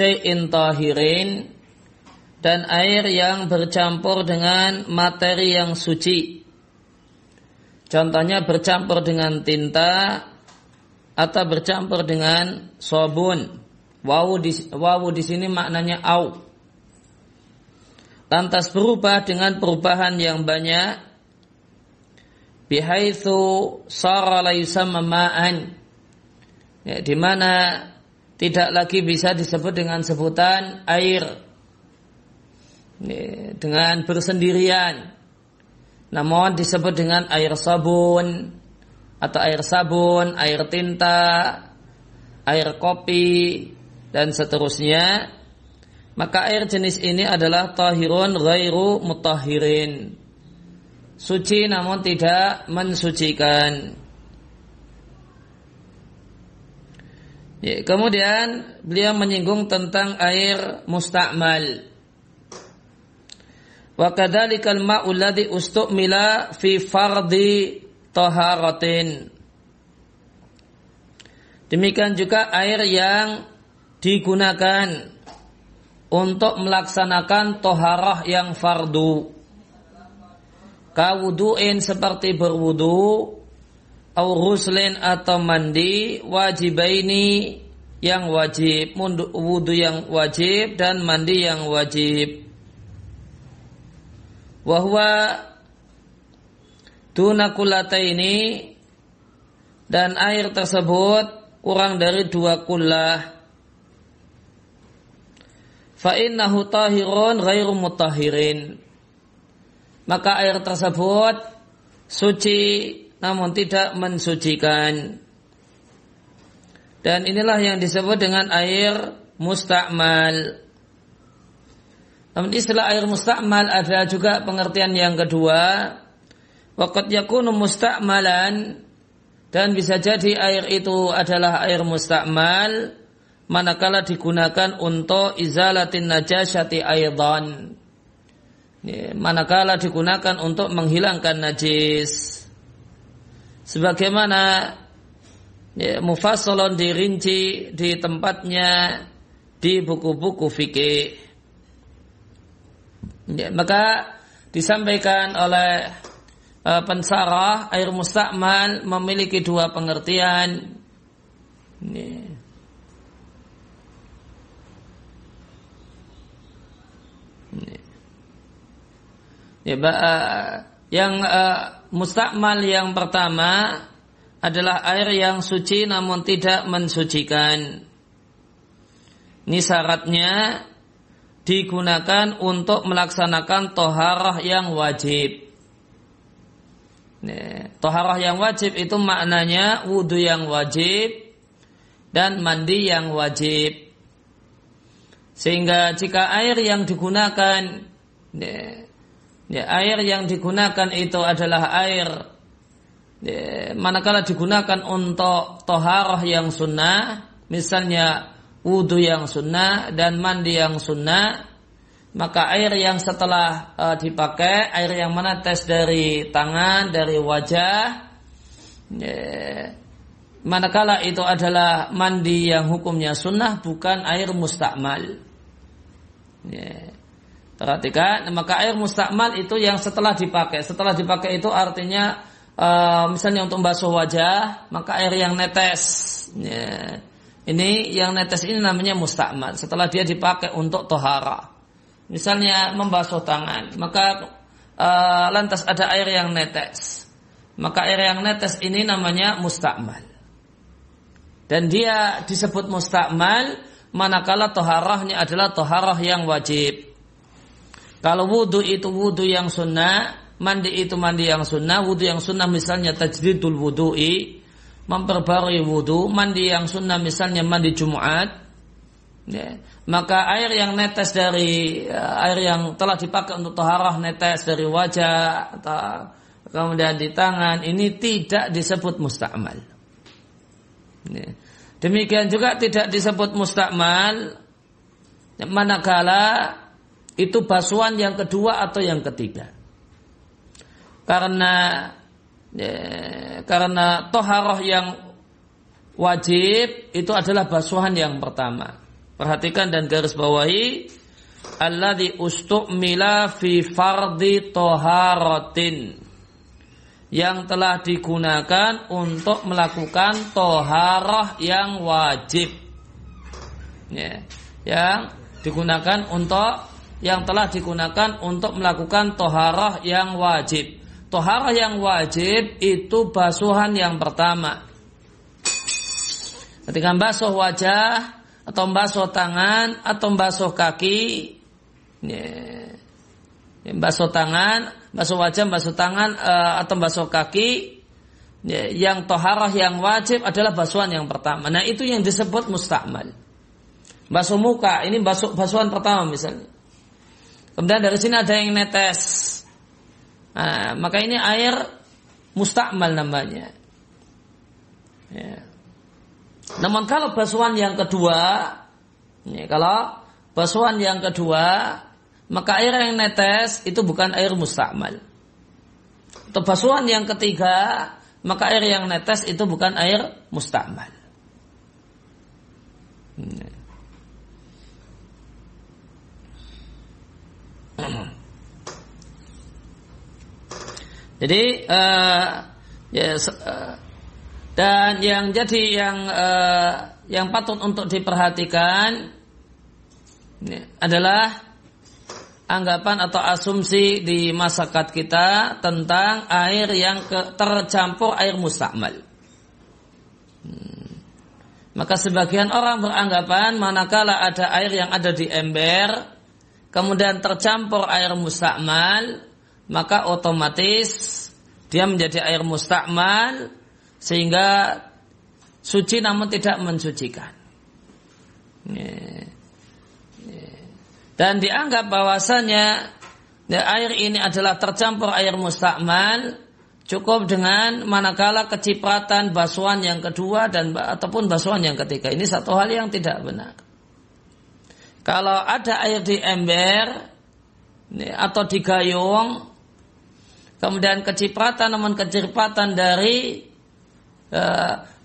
syai'in tahirin, dan air yang bercampur dengan materi yang suci. Contohnya bercampur dengan tinta atau bercampur dengan sabun. Wawu di sini maknanya au. Lantas berubah dengan perubahan yang banyak. Bihaitsu sara la yusamma ma'an. Ya, di mana tidak lagi bisa disebut dengan sebutan air. Dengan bersendirian, namun disebut dengan air sabun atau air sabun, air tinta, air kopi dan seterusnya. Maka air jenis ini adalah tahirun ghairu mutahhirin, suci namun tidak mensucikan. Ya, kemudian beliau menyinggung tentang air musta'mal. Wa kadzalikal ma'u alladhi ustu'mila fi fardhi taharatin. Demikian juga air yang digunakan untuk melaksanakan toharah yang fardu. Kawudu'in seperti berwudu, au ghuslin atau mandi, wajibaini yang wajib, wudu yang wajib dan mandi yang wajib. Wahwa duna kullataini, dan air tersebut kurang dari 2 kullah. Fa innahu tahirun ghairu mutahhirin, maka air tersebut suci namun tidak mensucikan. Dan inilah yang disebut dengan air musta'mal. Namun istilah air musta'mal ada juga pengertian yang kedua. Waqad yakunu musta'malan, dan bisa jadi air itu adalah air musta'mal manakala digunakan untuk izalatin najasyati aidan. Manakala digunakan untuk menghilangkan najis. Sebagaimana mufassalun dirinci di tempatnya di buku-buku fikih. Maka disampaikan oleh pensarah, air musta'mal memiliki 2 pengertian. Yang musta'mal yang pertama adalah air yang suci namun tidak mensucikan. Ini syaratnya digunakan untuk melaksanakan toharah yang wajib. Toharah yang wajib itu maknanya wudu yang wajib dan mandi yang wajib. Sehingga jika air yang digunakan air yang digunakan itu adalah air manakala digunakan untuk toharah yang sunnah, misalnya wudu yang sunnah dan mandi yang sunnah, maka air yang setelah dipakai, air yang menetes dari tangan, dari wajah, manakala itu adalah mandi yang hukumnya sunnah, bukan air musta'mal. Perhatikan, maka air musta'mal itu yang setelah dipakai. Setelah dipakai itu artinya misalnya untuk membasuh wajah, maka air yang netes. Ini yang netes ini namanya musta'mal. Setelah dia dipakai untuk tohara, misalnya membasuh tangan, maka lantas ada air yang netes, maka air yang netes ini namanya musta'mal. Dan dia disebut musta'mal manakala toharahnya adalah toharah yang wajib. Kalau wudu itu wudu yang sunnah, mandi itu mandi yang sunnah. Wudu yang sunnah misalnya tajdidul wudu'i, memperbarui wudu. Mandi yang sunnah misalnya mandi Jumat. Maka air yang netes dari air yang telah dipakai untuk taharah, netes dari wajah atau kemudian di tangan, ini tidak disebut musta'mal. Demikian juga tidak disebut musta'mal manakala itu basuhan yang kedua atau yang ketiga. Karena taharah yang wajib itu adalah basuhan yang pertama. Perhatikan dan garis bawahi. Alladzi ustu'mila fi fardhi taharatin. Yang telah digunakan untuk melakukan toharah yang wajib. Ya, yang telah digunakan untuk melakukan toharah yang wajib. Toharah yang wajib itu basuhan yang pertama. Ketika basuh wajah atau basuh tangan atau basuh kaki, basuh tangan, basuh wajah, basuh tangan atau basuh kaki, yang toharah yang wajib adalah basuhan yang pertama. Nah itu yang disebut mustakmal. Basuh muka, ini basuhan pertama misalnya. Kemudian dari sini ada yang netes. Nah, maka ini air mustakmal namanya. Ya. Namun kalau basuhan yang kedua, maka air yang netes itu bukan air mustakmal. Atau basuhan yang ketiga, maka air yang netes itu bukan air mustakmal. Jadi dan yang patut untuk diperhatikan adalah anggapan atau asumsi di masyarakat kita tentang air yang tercampur air mustakmal. Maka sebagian orang beranggapan manakala ada air yang ada di ember kemudian tercampur air mustakmal, maka otomatis dia menjadi air mustakmal sehingga suci namun tidak mensucikan. Dan dianggap bahwasanya air ini adalah tercampur air mustakmal cukup dengan manakala kecipratan basuhan yang kedua ataupun basuhan yang ketiga. Ini satu hal yang tidak benar. Kalau ada air di ember atau di gayung, kemudian kecipratan dari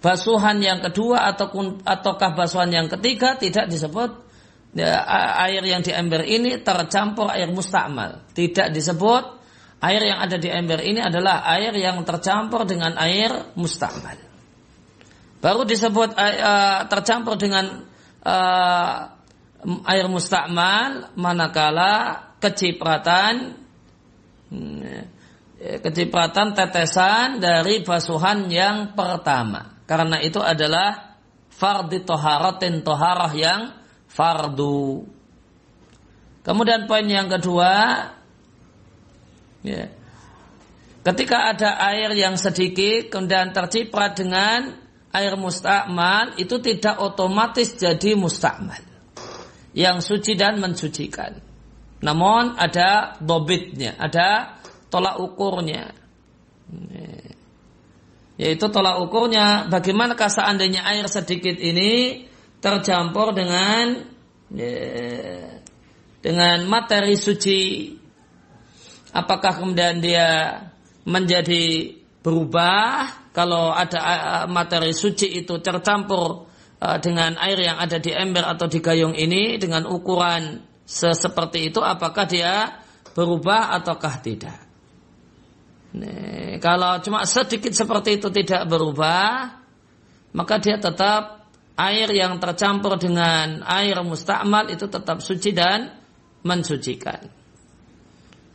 basuhan yang kedua ataukah basuhan yang ketiga, tidak disebut air yang di ember ini tercampur air mustakmal. Tidak disebut air yang ada di ember ini adalah air yang tercampur dengan air mustakmal. Baru disebut tercampur dengan air mustakmal manakala kecipratan tetesan dari basuhan yang pertama. Karena itu adalah fardhi taharatin, toharah yang fardu. Kemudian poin yang kedua, ketika ada air yang sedikit kemudian terciprat dengan air mustakmal, itu tidak otomatis jadi mustakmal yang suci dan mensucikan. Namun ada dobitnya, ada tolak ukurnya. Yaitu tolak ukurnya bagaimanakah seandainya air sedikit ini tercampur dengan materi suci, apakah kemudian dia menjadi berubah kalau ada materi suci itu tercampur dengan air yang ada di ember atau di gayung ini dengan ukuran seperti itu, apakah dia berubah ataukah tidak? Kalau cuma sedikit seperti itu tidak berubah, maka dia tetap air yang tercampur dengan air mustakmal itu tetap suci dan mensucikan.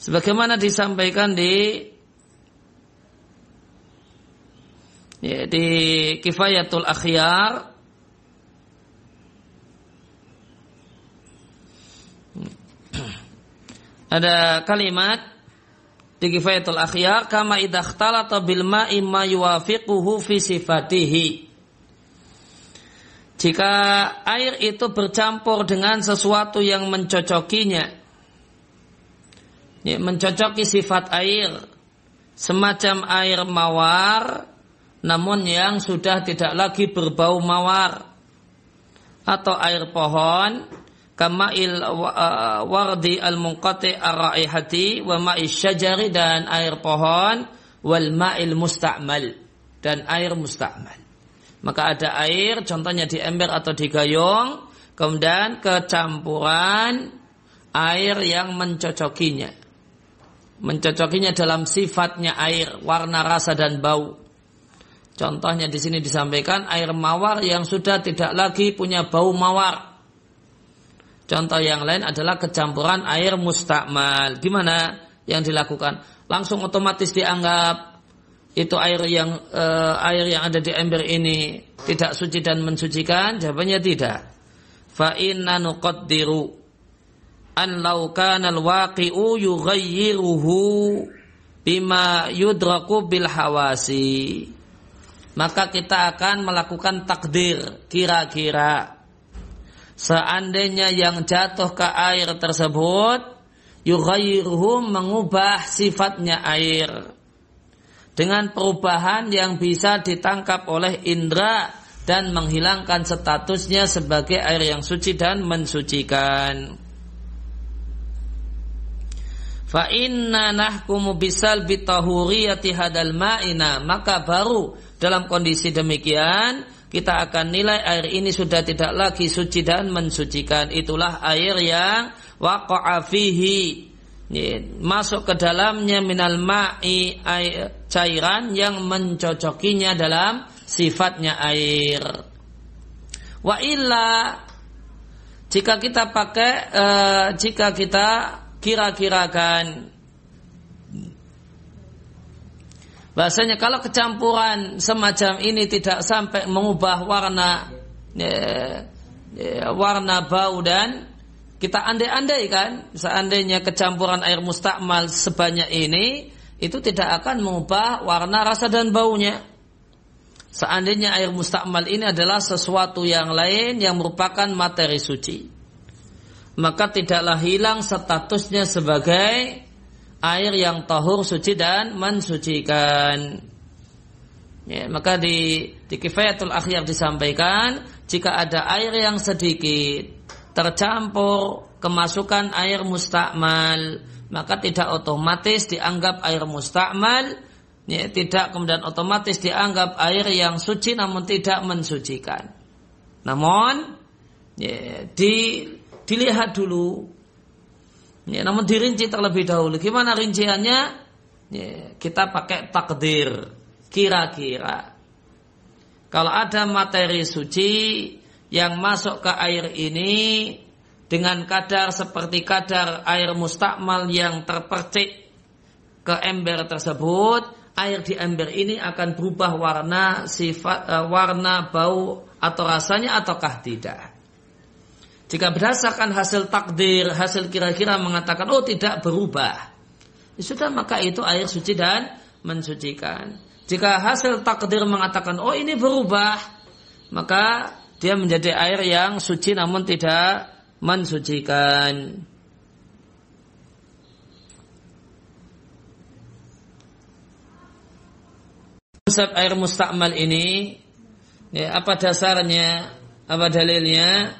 Sebagaimana disampaikan di Kifayatul Akhyar, ada kalimat di Kifayatul Akhyar, kama idza ikhtalata bil ma'i ma yuwafiquhu fi sifatihi. Jika air itu bercampur dengan sesuatu yang mencocokinya, mencocoki sifat air, semacam air mawar, namun yang sudah tidak lagi berbau mawar, atau air pohon, kama'il wardi al-munqati ar-raihati wa ma'is syajari, dan air pohon, wal ma'il musta'mal, dan air musta'mal. Maka ada air, contohnya di ember atau di gayung, kemudian kecampuran air yang mencocokinya. Mencocokinya dalam sifatnya air, warna, rasa dan bau. Contohnya di sini disampaikan air mawar yang sudah tidak lagi punya bau mawar. Contoh yang lain adalah kecampuran air mustakmal. Gimana yang dilakukan? Langsung otomatis dianggap itu air yang ada di ember ini tidak suci dan mensucikan? Jawabannya tidak. Fa inna nuqaddiru an law kana al-waqi'u yughayyiruhu bima yudraku bil hawasi. Maka kita akan melakukan takdir, kira-kira seandainya yang jatuh ke air tersebut yughayyiruhu mengubah sifatnya air dengan perubahan yang bisa ditangkap oleh indera dan menghilangkan statusnya sebagai air yang suci dan mensucikan. Fa inna nahkumu bisalbi tahuriyati hadal ma'ina, maka baru dalam kondisi demikian kita akan nilai air ini sudah tidak lagi suci dan mensucikan. Itulah air yang waqa'a fihi, masuk ke dalamnya minal ma'i, cairan yang mencocokinya dalam sifatnya air. Wa illa, jika kita kira-kirakan bahasanya kalau kecampuran semacam ini tidak sampai mengubah warna bau, dan kita andai-andaikan seandainya kecampuran air mustakmal sebanyak ini itu tidak akan mengubah warna, rasa dan baunya. Seandainya air mustakmal ini adalah sesuatu yang lain yang merupakan materi suci, maka tidaklah hilang statusnya sebagai air yang tahur, suci dan mensucikan. Ya, maka di Kifayatul Akhyar disampaikan jika ada air yang sedikit tercampur kemasukan air mustakmal, maka tidak otomatis dianggap air mustakmal, ya, tidak kemudian otomatis dianggap air yang suci namun tidak mensucikan. Namun ya, dilihat dulu, ya, namun dirinci terlebih dahulu. Gimana rinciannya? Ya, kita pakai takdir, kira-kira kalau ada materi suci yang masuk ke air ini dengan kadar seperti kadar air mustakmal yang terpercik ke ember tersebut, air di ember ini akan berubah warna, warna, bau atau rasanya ataukah tidak. Jika berdasarkan hasil takdir, hasil kira-kira mengatakan oh tidak berubah, ya sudah, maka itu air suci dan mensucikan. Jika hasil takdir mengatakan oh ini berubah, maka dia menjadi air yang suci namun tidak mensucikan. Konsep air mustakmal ini, ya, apa dasarnya, apa dalilnya?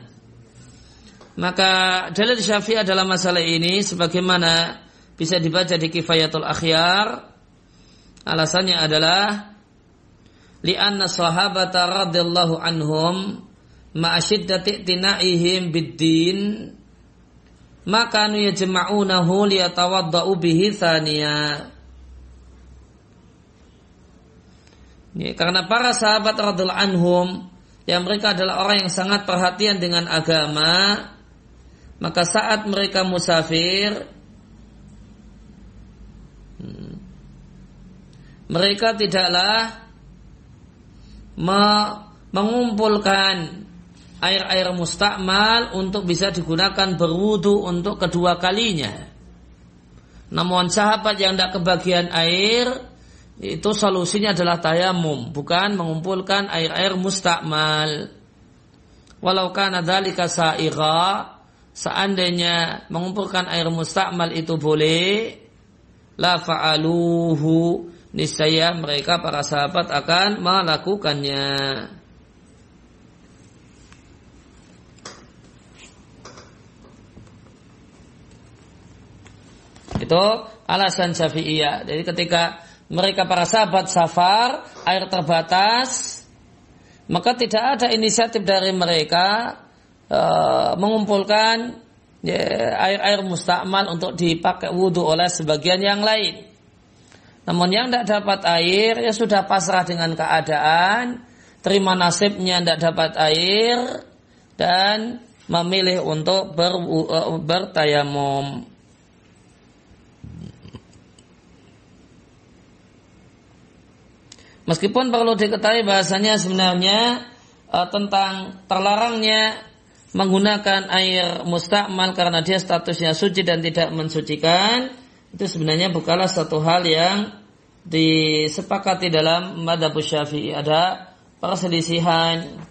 Maka dalil Syafi'i adalah masalah ini sebagaimana bisa dibaca di Kifayatul Akhyar. Alasannya adalah li'anna sahabata radhiyallahu anhum ma'asyiddati i'tina'ihim bid-din maka kanu yajma'unahu liyatawadda'u bihi thaniya. Ya, karena para sahabat radhiyallahu anhum yang mereka adalah orang yang sangat perhatian dengan agama, maka saat mereka musafir, mereka tidaklah mengumpulkan air-air mustakmal untuk bisa digunakan berwudu untuk kedua kalinya. Namun sahabat yang tidak kebagian air, itu solusinya adalah tayamum, bukan mengumpulkan air-air mustakmal. Walau kana dzalika sa'igha, seandainya mengumpulkan air mustakmal itu boleh, la fa'aluhu, niscaya mereka para sahabat akan melakukannya. Itu alasan Syafi'iyah. Jadi ketika mereka para sahabat safar, air terbatas, maka tidak ada inisiatif dari mereka mengumpulkan air-air mustakmal untuk dipakai wudu oleh sebagian yang lain. Namun yang tidak dapat air ya sudah pasrah dengan keadaan, terima nasibnya tidak dapat air dan memilih untuk bertayamum. Meskipun perlu diketahui bahasanya sebenarnya tentang terlarangnya menggunakan air mustakmal karena dia statusnya suci dan tidak mensucikan, itu sebenarnya bukanlah satu hal yang disepakati dalam mazhab Syafi'i. Ada perselisihan.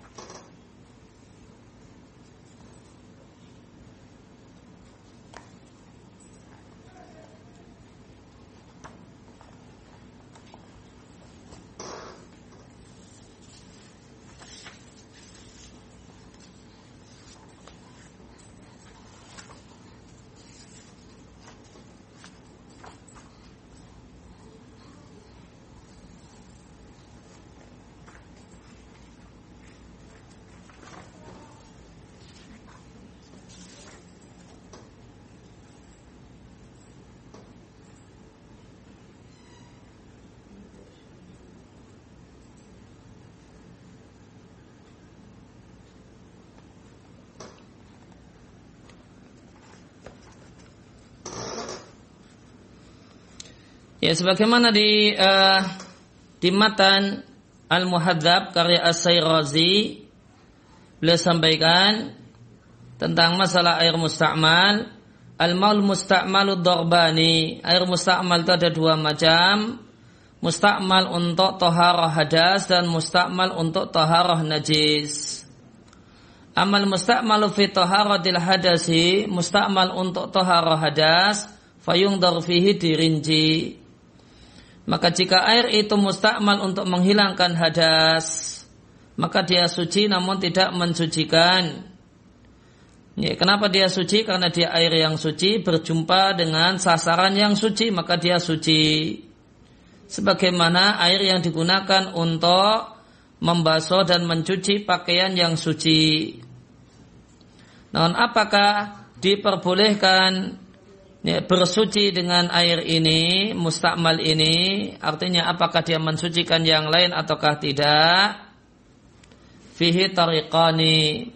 Ya, sebagaimana di matan Al-Muhadzab karya As-Sayrazi, beliau sampaikan tentang masalah air mustakmal. Al-maul mustakmalu darbani. Air mustakmal itu ada dua macam. Mustakmal untuk taharah hadas dan mustakmal untuk taharah najis. Amal mustakmalu fi taharatil hadasi, mustakmal untuk taharah hadas, fayungdar fihi dirinci. Maka jika air itu mustakmal untuk menghilangkan hadas, maka dia suci namun tidak mensucikan. Ya, kenapa dia suci? Karena dia air yang suci berjumpa dengan sasaran yang suci, maka dia suci. Sebagaimana air yang digunakan untuk membasuh dan mencuci pakaian yang suci. Namun apakah diperbolehkan bersuci dengan air ini, mustakmal ini, artinya apakah dia mensucikan yang lain ataukah tidak? Fihi tariqani.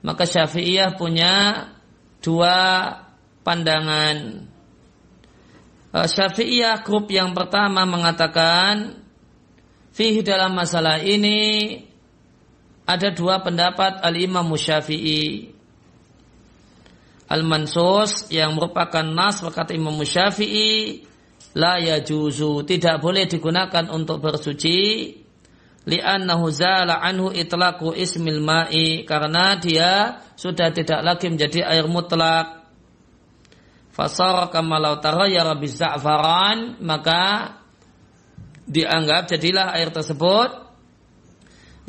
Maka Syafi'iyah punya dua pandangan. Syafi'iyah grup yang pertama mengatakan fihi dalam masalah ini ada dua pendapat al-Imam Syafi'i. Al-Mansus yang merupakan nas berkata Imam Syafi'i, la yajuzu, tidak boleh digunakan untuk bersuci, li'annahu zala anhu itlaqu ismil ma'i, karena dia sudah tidak lagi menjadi air mutlak. Fasara kama law taghayyara biza'faran, maka dianggap jadilah air tersebut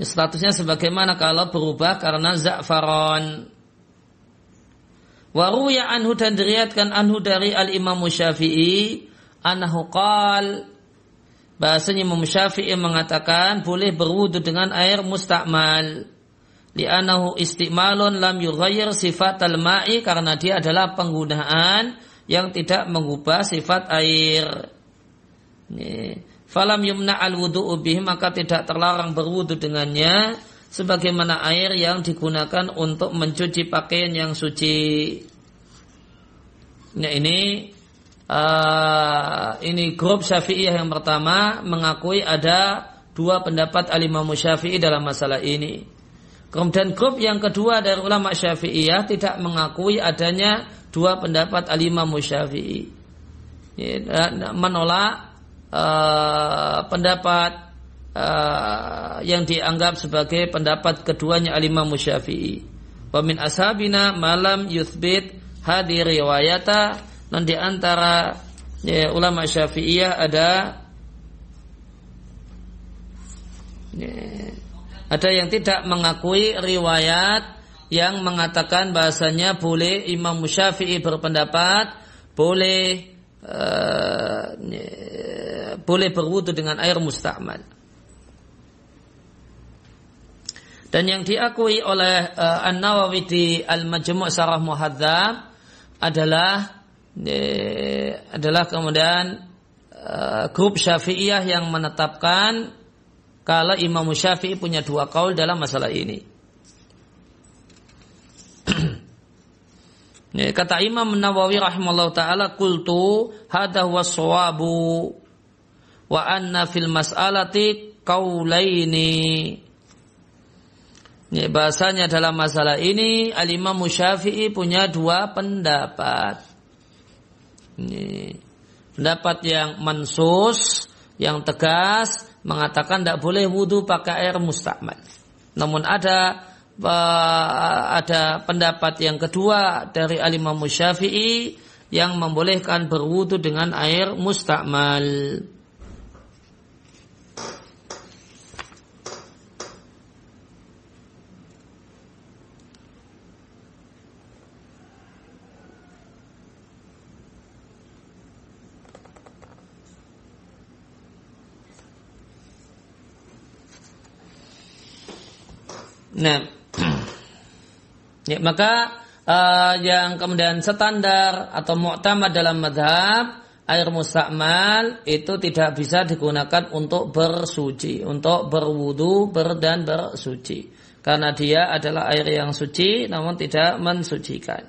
statusnya sebagaimana kalau berubah karena za'faran. Wa ruya anhu, dan diriwayatkan anhu dari al-Imam Syafi'i, annahu qal, bahasanya Imam Syafi'i mengatakan boleh berwudu dengan air mustakmal, li'annahu istimalun lam yughayyir sifatal ma'i, karena dia adalah penggunaan yang tidak mengubah sifat air. Falam yumna al-wudu'u bihi, maka tidak terlarang berwudu dengannya sebagaimana air yang digunakan untuk mencuci pakaian yang suci. Nah, ini grup Syafi'iyah yang pertama mengakui ada dua pendapat al-Imam Syafi'i dalam masalah ini. Kemudian grup yang kedua dari ulama Syafi'iyah tidak mengakui adanya dua pendapat al-Imam Syafi'i, menolak pendapat yang dianggap sebagai pendapat keduanya al-Imam Syafi'i. Wa min ashabina malam yuthbit hadhi riwayata, dan di antara ulama Syafi'iyah ada yang tidak mengakui riwayat yang mengatakan bahasanya boleh. Imam Syafi'i berpendapat boleh berwudu dengan air mustakmal. Dan yang diakui oleh An-Nawawi di Al-Majmu' Syarah Muhadzab adalah kemudian grup Syafi'iyah yang menetapkan kalau Imam Syafi'i punya dua qaul dalam masalah ini. Kata Imam Nawawi rahimahullah ta'ala, qultu hadha huwa shawabu wa anna fil mas'alati qaulaini. Bahasanya dalam masalah ini Al-Imam Syafi'i punya dua pendapat. Pendapat yang mansus, yang tegas, mengatakan tidak boleh wudu pakai air mustakmal. Namun ada pendapat yang kedua dari Al-Imam Syafi'i yang membolehkan berwudu dengan air mustakmal. Nah, ya, maka yang kemudian standar atau mu'tamad dalam madhab, air mustakmal itu tidak bisa digunakan untuk bersuci, untuk berwudu dan bersuci, karena dia adalah air yang suci namun tidak mensucikan.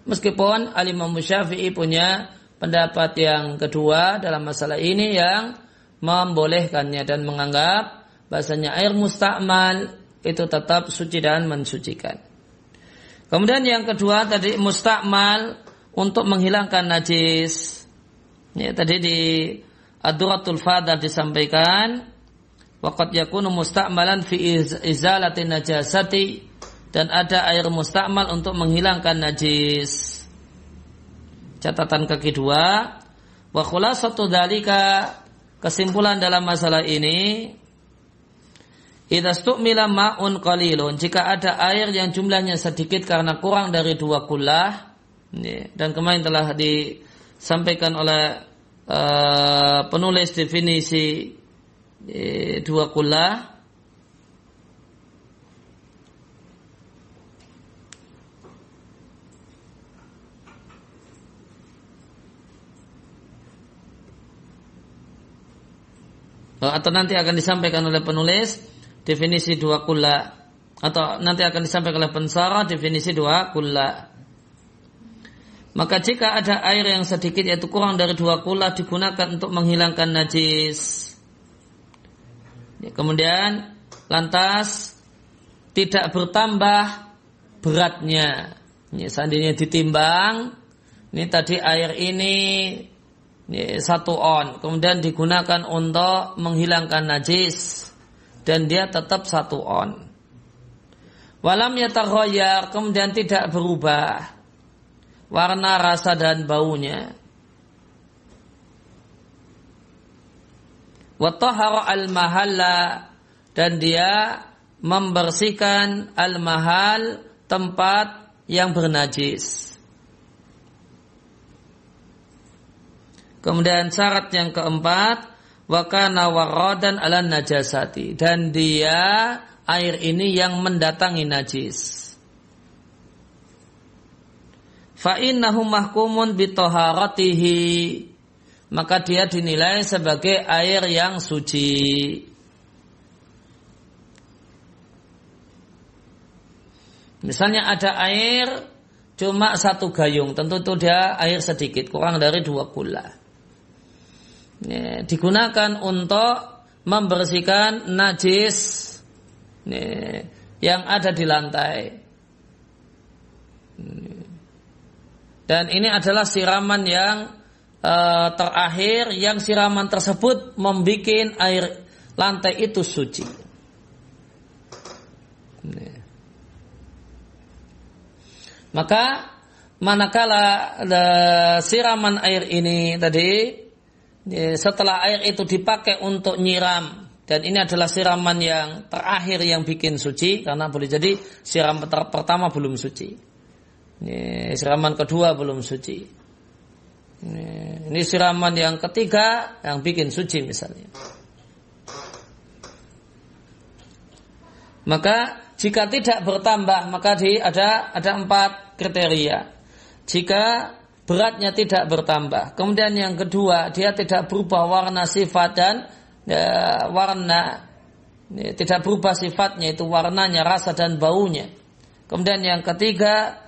Meskipun Al-Imam Syafi'i punya pendapat yang kedua dalam masalah ini yang membolehkannya dan menganggap bahasanya air mustakmal itu tetap suci dan mensucikan. Kemudian yang kedua tadi mustakmal untuk menghilangkan najis. Ya, tadi di Ad-Durratul Fadal disampaikan waqad yakunu mustakmalan fi izalati najasati, dan ada air mustakmal untuk menghilangkan najis. Catatan kaki 2, wa khulasatu dzalika, kesimpulan dalam masalah ini, idza stu'mila ma'un qalilun, jika ada air yang jumlahnya sedikit karena kurang dari 2 kullah, dan kemarin telah disampaikan oleh penulis definisi 2 kullah. Atau nanti akan disampaikan oleh penulis definisi 2 kullah, atau nanti akan disampaikan oleh pensarah definisi 2 kullah. Maka jika ada air yang sedikit yaitu kurang dari 2 kullah digunakan untuk menghilangkan najis, ya, kemudian lantas tidak bertambah beratnya, ya, seandainya ditimbang, ini tadi air ini 1 on, kemudian digunakan untuk menghilangkan najis dan dia tetap 1 on. Walam yataghayyar, kemudian tidak berubah warna, rasa dan baunya. Wa tahara al-mahalla, dan dia membersihkan al-mahal, tempat yang bernajis. Kemudian syarat yang keempat, wa kana waradan ala najasati, dan dia air ini yang mendatangi najis. Fa innahu mahkumun bi taharatihi, maka dia dinilai sebagai air yang suci. Misalnya ada air cuma 1 gayung, tentu itu dia air sedikit, kurang dari 2 kullah. Ya, digunakan untuk membersihkan najis, ya, yang ada di lantai. Dan ini adalah siraman yang terakhir, yang siraman tersebut membuat air lantai itu suci. Ya. Maka manakala siraman air ini tadi, setelah air itu dipakai untuk nyiram, dan ini adalah siraman yang terakhir yang bikin suci, karena boleh jadi siraman pertama belum suci, siraman kedua belum suci, ini siraman yang ketiga yang bikin suci misalnya. Maka jika tidak bertambah, maka ada 4 kriteria. Jika beratnya tidak bertambah, kemudian yang kedua, dia tidak berubah warna, sifat dan warna, tidak berubah sifatnya, itu warnanya, rasa dan baunya. Kemudian yang ketiga,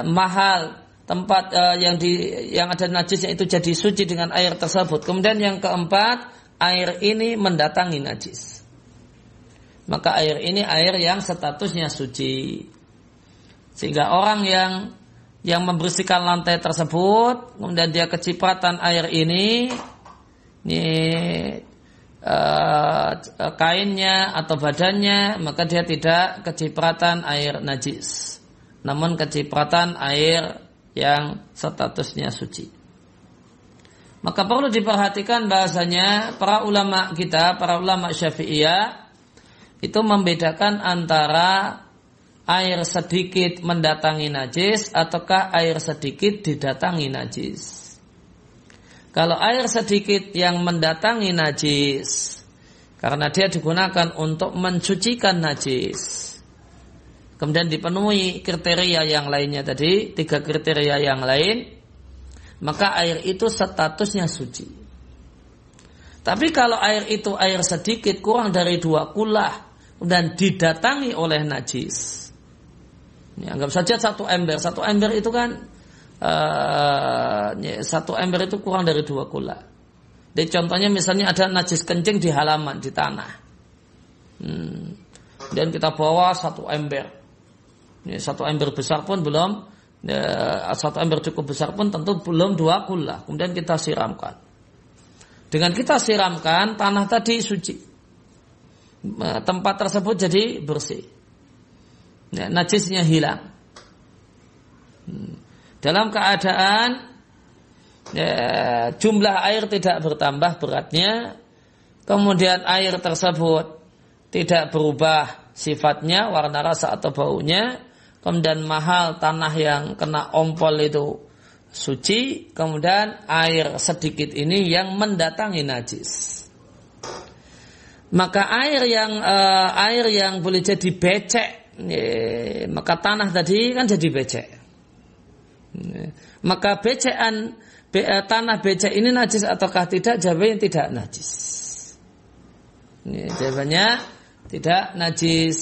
mahal, tempat yang ada najisnya itu jadi suci dengan air tersebut. Kemudian yang keempat, air ini mendatangi najis. Maka air ini air yang statusnya suci. Sehingga orang yang membersihkan lantai tersebut, kemudian dia kecipratan air ini kainnya atau badannya, maka dia tidak kecipratan air najis, namun kecipratan air yang statusnya suci. Maka perlu diperhatikan bahasanya para ulama kita, para ulama Syafi'iyah itu membedakan antara air sedikit mendatangi najis ataukah air sedikit didatangi najis. Kalau air sedikit yang mendatangi najis karena dia digunakan untuk mensucikan najis, kemudian dipenuhi kriteria yang lainnya tadi, 3 kriteria yang lain, maka air itu statusnya suci. Tapi kalau air itu air sedikit kurang dari 2 kulah dan didatangi oleh najis, anggap saja 1 ember. 1 ember itu kan 1 ember itu kurang dari 2 kula. Jadi contohnya misalnya ada najis kencing di halaman, di tanah. Dan kita bawa 1 ember. 1 ember besar pun belum, 1 ember cukup besar pun tentu belum 2 kula. Kemudian kita siramkan. Dengan kita siramkan, tanah tadi suci. Tempat tersebut jadi bersih. Najisnya hilang. Dalam keadaan jumlah air tidak bertambah beratnya, kemudian air tersebut tidak berubah sifatnya, warna, rasa atau baunya, kemudian mahal tanah yang kena ompol itu suci, kemudian air sedikit ini yang mendatangi najis. Maka air yang boleh jadi becek, maka tanah tadi kan jadi becek. Maka tanah becek ini najis ataukah tidak? Jawabannya tidak najis. Jawabannya tidak najis.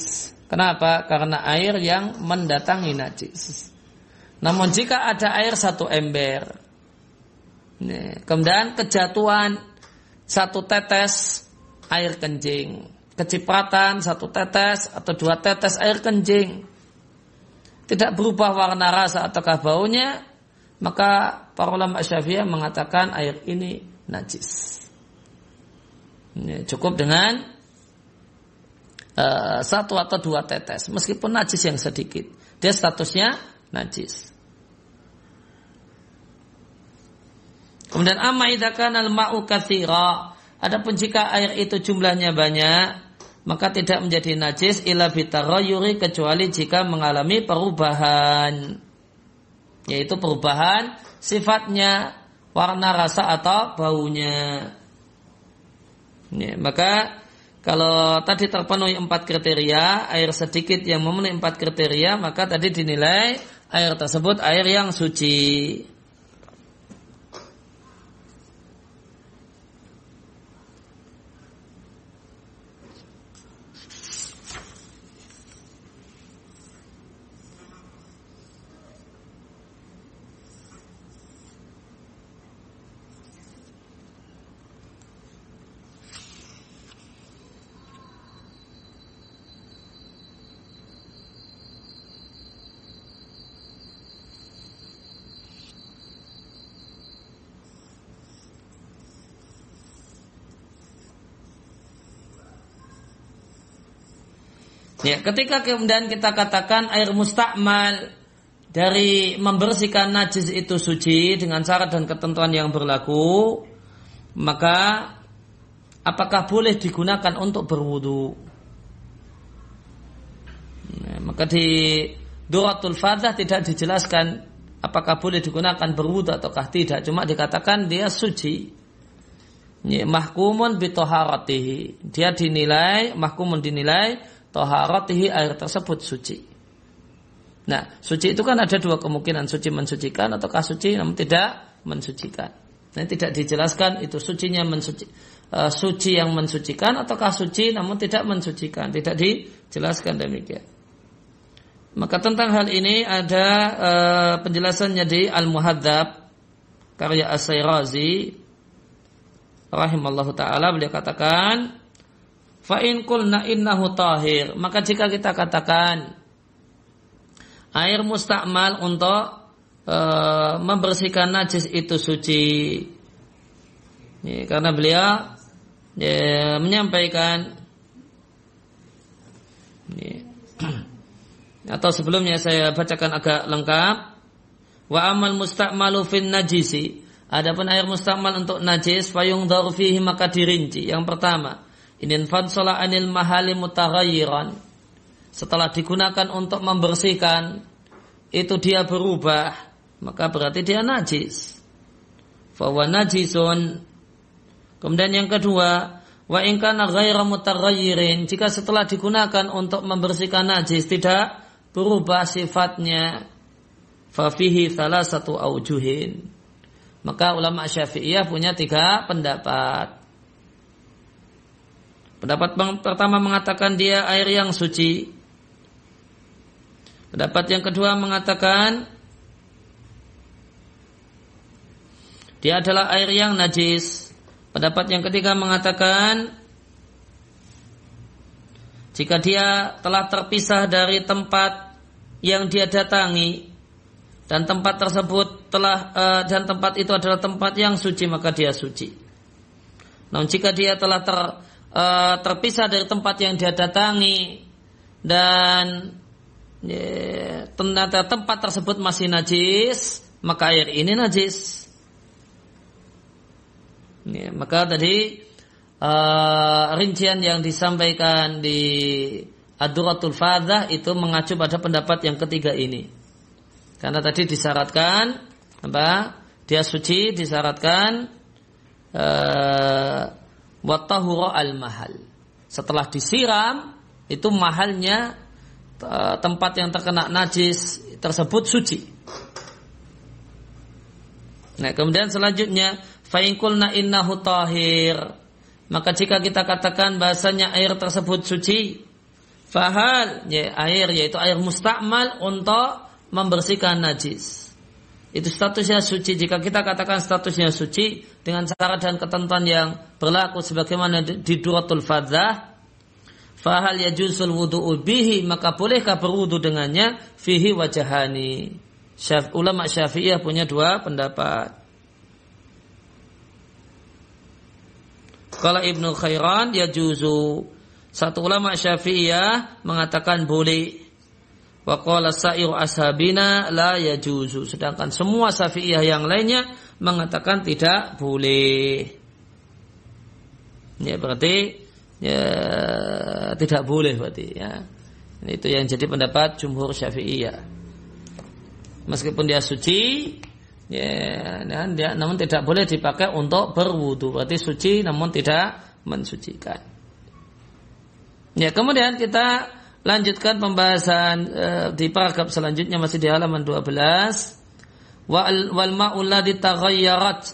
Kenapa? Karena air yang mendatangi najis. Namun jika ada air 1 ember, kemudian kejatuhan 1 tetes air kencing, kecipratan 1 tetes atau 2 tetes air kencing, tidak berubah warna, rasa ataukah baunya, maka para ulama Syafi'iyah mengatakan air ini najis. Cukup dengan 1 atau 2 tetes, meskipun najis yang sedikit, dia statusnya najis. Kemudian amma idza kana al-ma'u katsira, adapun jika air itu jumlahnya banyak, maka tidak menjadi najis illa bitaghayyuri, kecuali jika mengalami perubahan, yaitu perubahan sifatnya, warna, rasa atau baunya. Maka kalau tadi terpenuhi 4 kriteria, air sedikit yang memenuhi 4 kriteria, maka tadi dinilai air tersebut air yang suci. Ya, ketika kemudian kita katakan air mustakmal dari membersihkan najis itu suci dengan syarat dan ketentuan yang berlaku, maka apakah boleh digunakan untuk berwudu? Maka di Duratul Fadah tidak dijelaskan apakah boleh digunakan berwudu ataukah tidak, cuma dikatakan dia suci. Mahkumun bitoharatihi, dia dinilai, mahkumun dinilai taharatihi, air tersebut suci. Nah, suci itu kan ada dua kemungkinan, suci mensucikan ataukah suci namun tidak mensucikan. Nah, tidak dijelaskan itu sucinya suci yang mensucikan ataukah suci namun tidak mensucikan, tidak dijelaskan demikian. Maka tentang hal ini ada penjelasannya di Al-Muhadzab karya As-Sayrazi rahimallahu taala. Beliau katakan, fa in qulna innahu tahir, maka jika kita katakan air mustakmal untuk membersihkan najis itu suci, karena beliau menyampaikan atau sebelumnya saya bacakan agak lengkap. Wa amal mustakmalu fin najisi, adapun air mustakmal untuk najis, fayungdharu fihi, maka dirinci. Yang pertama, inin fadsala anil mahali mutaghayyiran, setelah digunakan untuk membersihkan itu dia berubah, maka berarti dia najis. Fa huwa najisun. Kemudian yang kedua, wa in kana ghairu mutaghayyirin, jika setelah digunakan untuk membersihkan najis tidak berubah sifatnya, fa fihi thalathatu aujuhin, maka ulama Syafi'iyah punya 3 pendapat. Pendapat pertama mengatakan dia air yang suci. Pendapat yang kedua mengatakan dia adalah air yang najis. Pendapat yang ketiga mengatakan jika dia telah terpisah dari tempat yang dia datangi dan tempat tersebut dan tempat itu adalah tempat yang suci, maka dia suci. Namun jika dia telah terpisah dari tempat yang dia datangi dan ternyata tempat tersebut masih najis, maka air ini najis. Maka tadi rincian yang disampaikan di Ad-Durratul Fadhah itu mengacu pada pendapat yang ketiga ini. Karena tadi disyaratkan dia suci, disyaratkan wa tahura al-mahal. Setelah disiram itu mahalnya tempat yang terkena najis tersebut suci. Nah, kemudian selanjutnya fa in qulna innahu tahir, maka jika kita katakan bahasanya air tersebut suci, fahal air yaitu air mustakmal untuk membersihkan najis, itu statusnya suci. Jika kita katakan statusnya suci dengan syarat dan ketentuan yang berlaku sebagaimana di Durratul Fadhah, fahal yajuzul wudu'u bihi, maka bolehkah berwudu dengannya? Fihi wajhani. Ulama Syafi'iyah punya 2 pendapat. Qala Ibnu Khairan yajuzu, satu ulama Syafi'iyah mengatakan boleh. Wa qala sa'iru ashabina la yajuzu, sedangkan semua Syafi'iyah yang lainnya mengatakan tidak boleh. Ya berarti tidak boleh berarti ya. Itu yang jadi pendapat jumhur Syafi'iyah. Meskipun dia suci, dia namun tidak boleh dipakai untuk berwudu. Berarti suci namun tidak mensucikan. Ya, kemudian kita lanjutkan pembahasan di paragraf selanjutnya, masih di halaman 12. Wal ma'ul ladzi taghayyarat,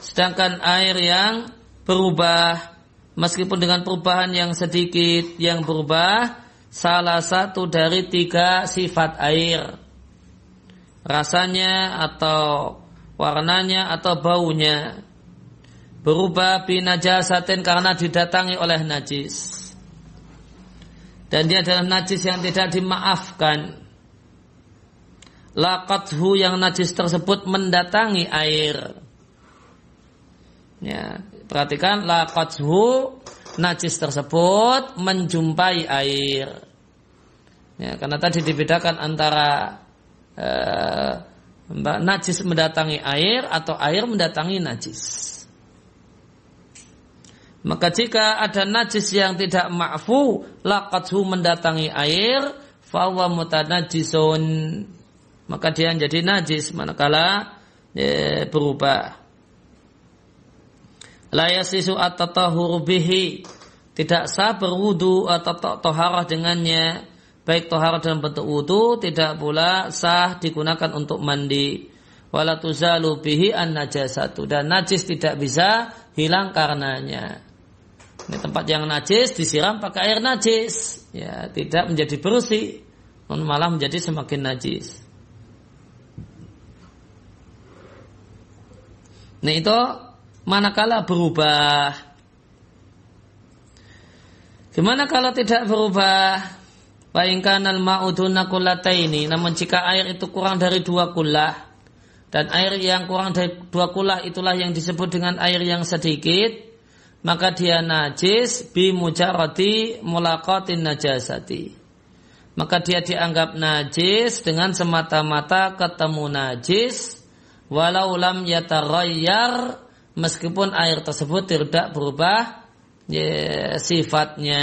sedangkan air yang berubah, meskipun dengan perubahan yang sedikit, yang berubah salah satu dari 3 sifat air, rasanya atau warnanya atau baunya, berubah binajasatin karena didatangi oleh najis, dan dia adalah najis yang tidak dimaafkan. Laqathu, yang najis tersebut mendatangi air. Ya, perhatikan, laqathu, najis tersebut menjumpai air. Ya, karena tadi dibedakan antara najis mendatangi air atau air mendatangi najis. Maka jika ada najis yang tidak ma'fu, laqathu, mendatangi air, fa huwa mutanajisun, maka dia menjadi najis manakala berubah. La yasisu at-tatahhuru bihi, tidak sah berwudu atau toharah dengannya, baik toharah dalam bentuk wudu, tidak pula sah digunakan untuk mandi. Wala tuzalu bihi an-najasatu, dan najis tidak bisa hilang karenanya. Ini tempat yang najis disiram pakai air najis, ya tidak menjadi bersih, malah menjadi semakin najis. Nah itu manakala berubah. Gimana kalau tidak berubah? Baingkanal ma'uduna kullataini, namun jika air itu kurang dari 2 kullah, dan air yang kurang dari 2 kullah itulah yang disebut dengan air yang sedikit, maka dia najis bi mujarrati mulaqatin najasati. Maka dia dianggap najis dengan semata-mata ketemu najis, walau lam yataghayyar, meskipun air tersebut tidak berubah sifatnya.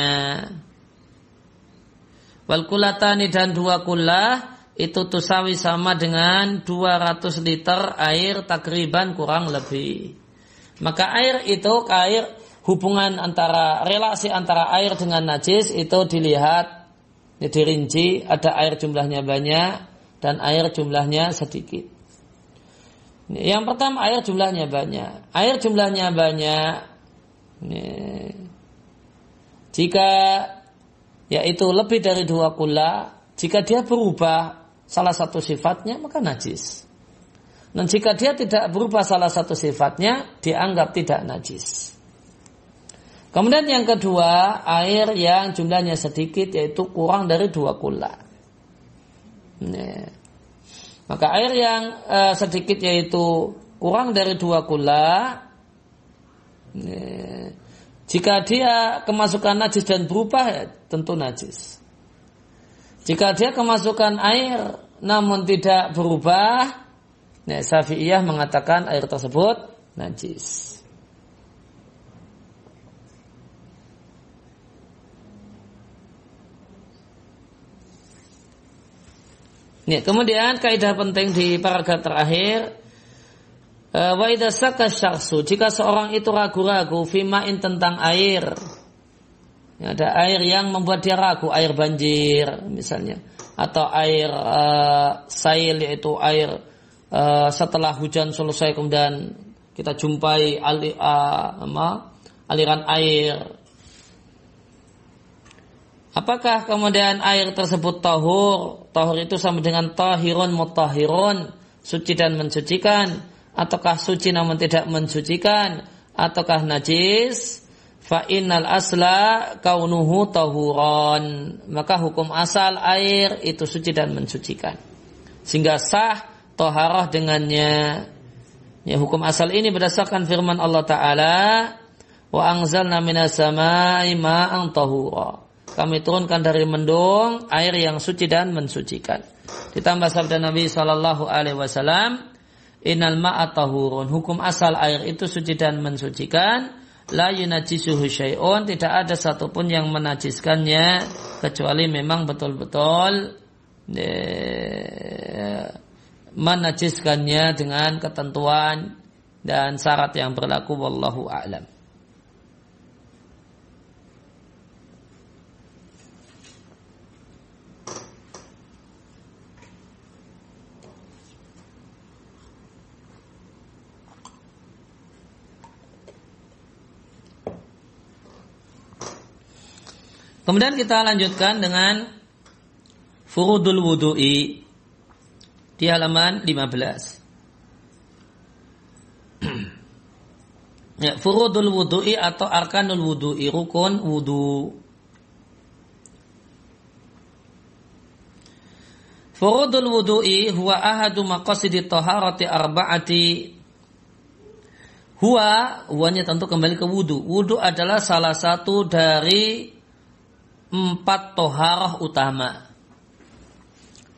Wal kulatani, dan 2 kullah itu tusawi sama dengan 200 liter air takriban kurang lebih. Maka air itu hubungan antara relasi antara air dengan najis itu dilihat, dirinci, ada air jumlahnya banyak dan air jumlahnya sedikit. Yang pertama air jumlahnya banyak. Air jumlahnya banyak jika yaitu lebih dari 2 kullah, jika dia berubah salah satu sifatnya maka najis. Dan jika dia tidak berubah salah satu sifatnya dianggap tidak najis. Kemudian yang kedua, air yang jumlahnya sedikit yaitu kurang dari 2 kullah. Maka air yang sedikit yaitu kurang dari 2 kullah, jika dia kemasukan najis dan berubah ya tentu najis. Jika dia kemasukan air namun tidak berubah, Syafi'iyah mengatakan air tersebut najis. Kemudian kaidah penting di paragraf terakhir, wa idza syakka syakhsu, jika seorang itu ragu-ragu fima'in tentang air, ada air yang membuat dia ragu, air banjir misalnya, atau air sail, yaitu air setelah hujan selesai kemudian kita jumpai aliran air. Apakah kemudian air tersebut tahur? Tahur itu sama dengan tahirun mutahhirun, suci dan mensucikan, ataukah suci namun tidak mensucikan, ataukah najis? Fa innal asla kaunuhu tahuran, maka hukum asal air itu suci dan mensucikan, sehingga sah taharah dengannya. Ya, hukum asal ini berdasarkan firman Allah Ta'ala, wa anzalna minas samai ma'an tahura, kami turunkan dari mendung air yang suci dan mensucikan. Ditambah sabda Nabi sallallahu alaihi wasallam, innal ma'a tahurun, hukum asal air itu suci dan mensucikan. La yunajjisuhu syai'un, tidak ada satupun yang menajiskannya kecuali memang betul-betul menajiskannya dengan ketentuan dan syarat yang berlaku. Wallahu a'lam. Kemudian kita lanjutkan dengan furudul wudu'i di halaman 15. Ya, furudul wudu'i atau arkanul wudu'i, rukun wudu. Furudul wudu'i huwa ahadu maqasidit taharati arba'ati. Huwanya tentu kembali ke wudu. Wudu adalah salah satu dari 4 toharah utama.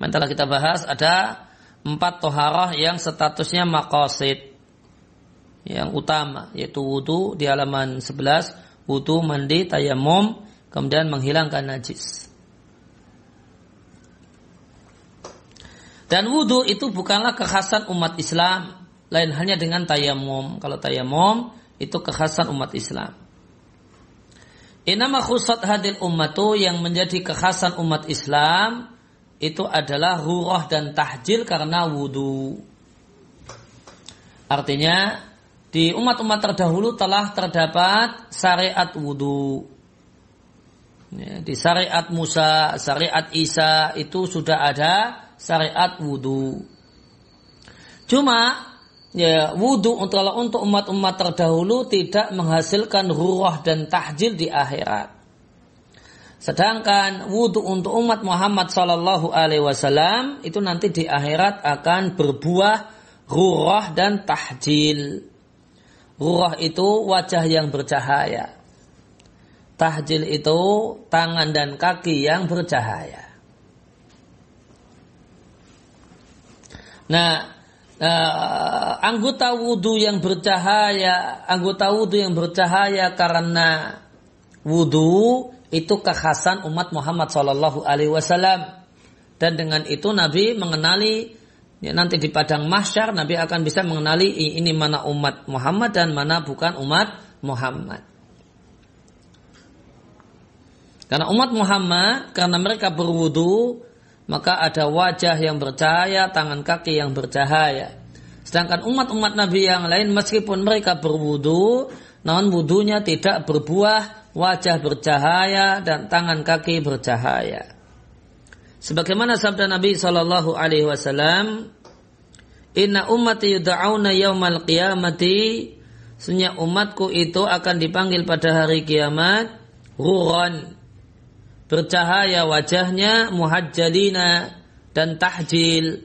Mantalah kita bahas ada 4 toharah yang statusnya maqasid, yang utama, yaitu wudu di halaman 11, wudu, mandi, tayamum, kemudian menghilangkan najis. Dan wudu itu bukanlah kekhasan umat Islam, lain halnya dengan tayamum. Kalau tayamum itu kekhasan umat Islam. Inama khusat hadil ummatu, yang menjadi kekhasan umat Islam itu adalah ghurrah dan tahjil karena wudu. Artinya di umat-umat terdahulu telah terdapat syariat wudu. Di syariat Musa, syariat Isa itu sudah ada syariat wudu. Cuma wudu untuk umat-umat terdahulu tidak menghasilkan ghurrah dan tahjil di akhirat. Sedangkan wudu untuk umat Muhammad sallallahu alaihi wasallam itu nanti di akhirat akan berbuah ghurrah dan tahjil. Ghurrah itu wajah yang bercahaya. Tahjil itu tangan dan kaki yang bercahaya. Nah, anggota wudu yang bercahaya karena wudu itu kekhasan umat Muhammad sallallahu alaihi wasallam. Dan dengan itu Nabi mengenali, nanti di padang mahsyar Nabi akan bisa mengenali ini mana umat Muhammad dan mana bukan umat Muhammad. Karena umat Muhammad, karena mereka berwudu, maka ada wajah yang bercahaya, tangan kaki yang bercahaya. Sedangkan umat-umat Nabi yang lain meskipun mereka berwudu, namun wudunya tidak berbuah wajah bercahaya dan tangan kaki bercahaya. Sebagaimana sabda Nabi sallallahu alaihi wasallam, "Inna ummati yud'auna yaumal qiyamati", sesungguhnya umatku itu akan dipanggil pada hari kiamat ghurran, bercahaya wajahnya, muhajjalina, dan tahjil,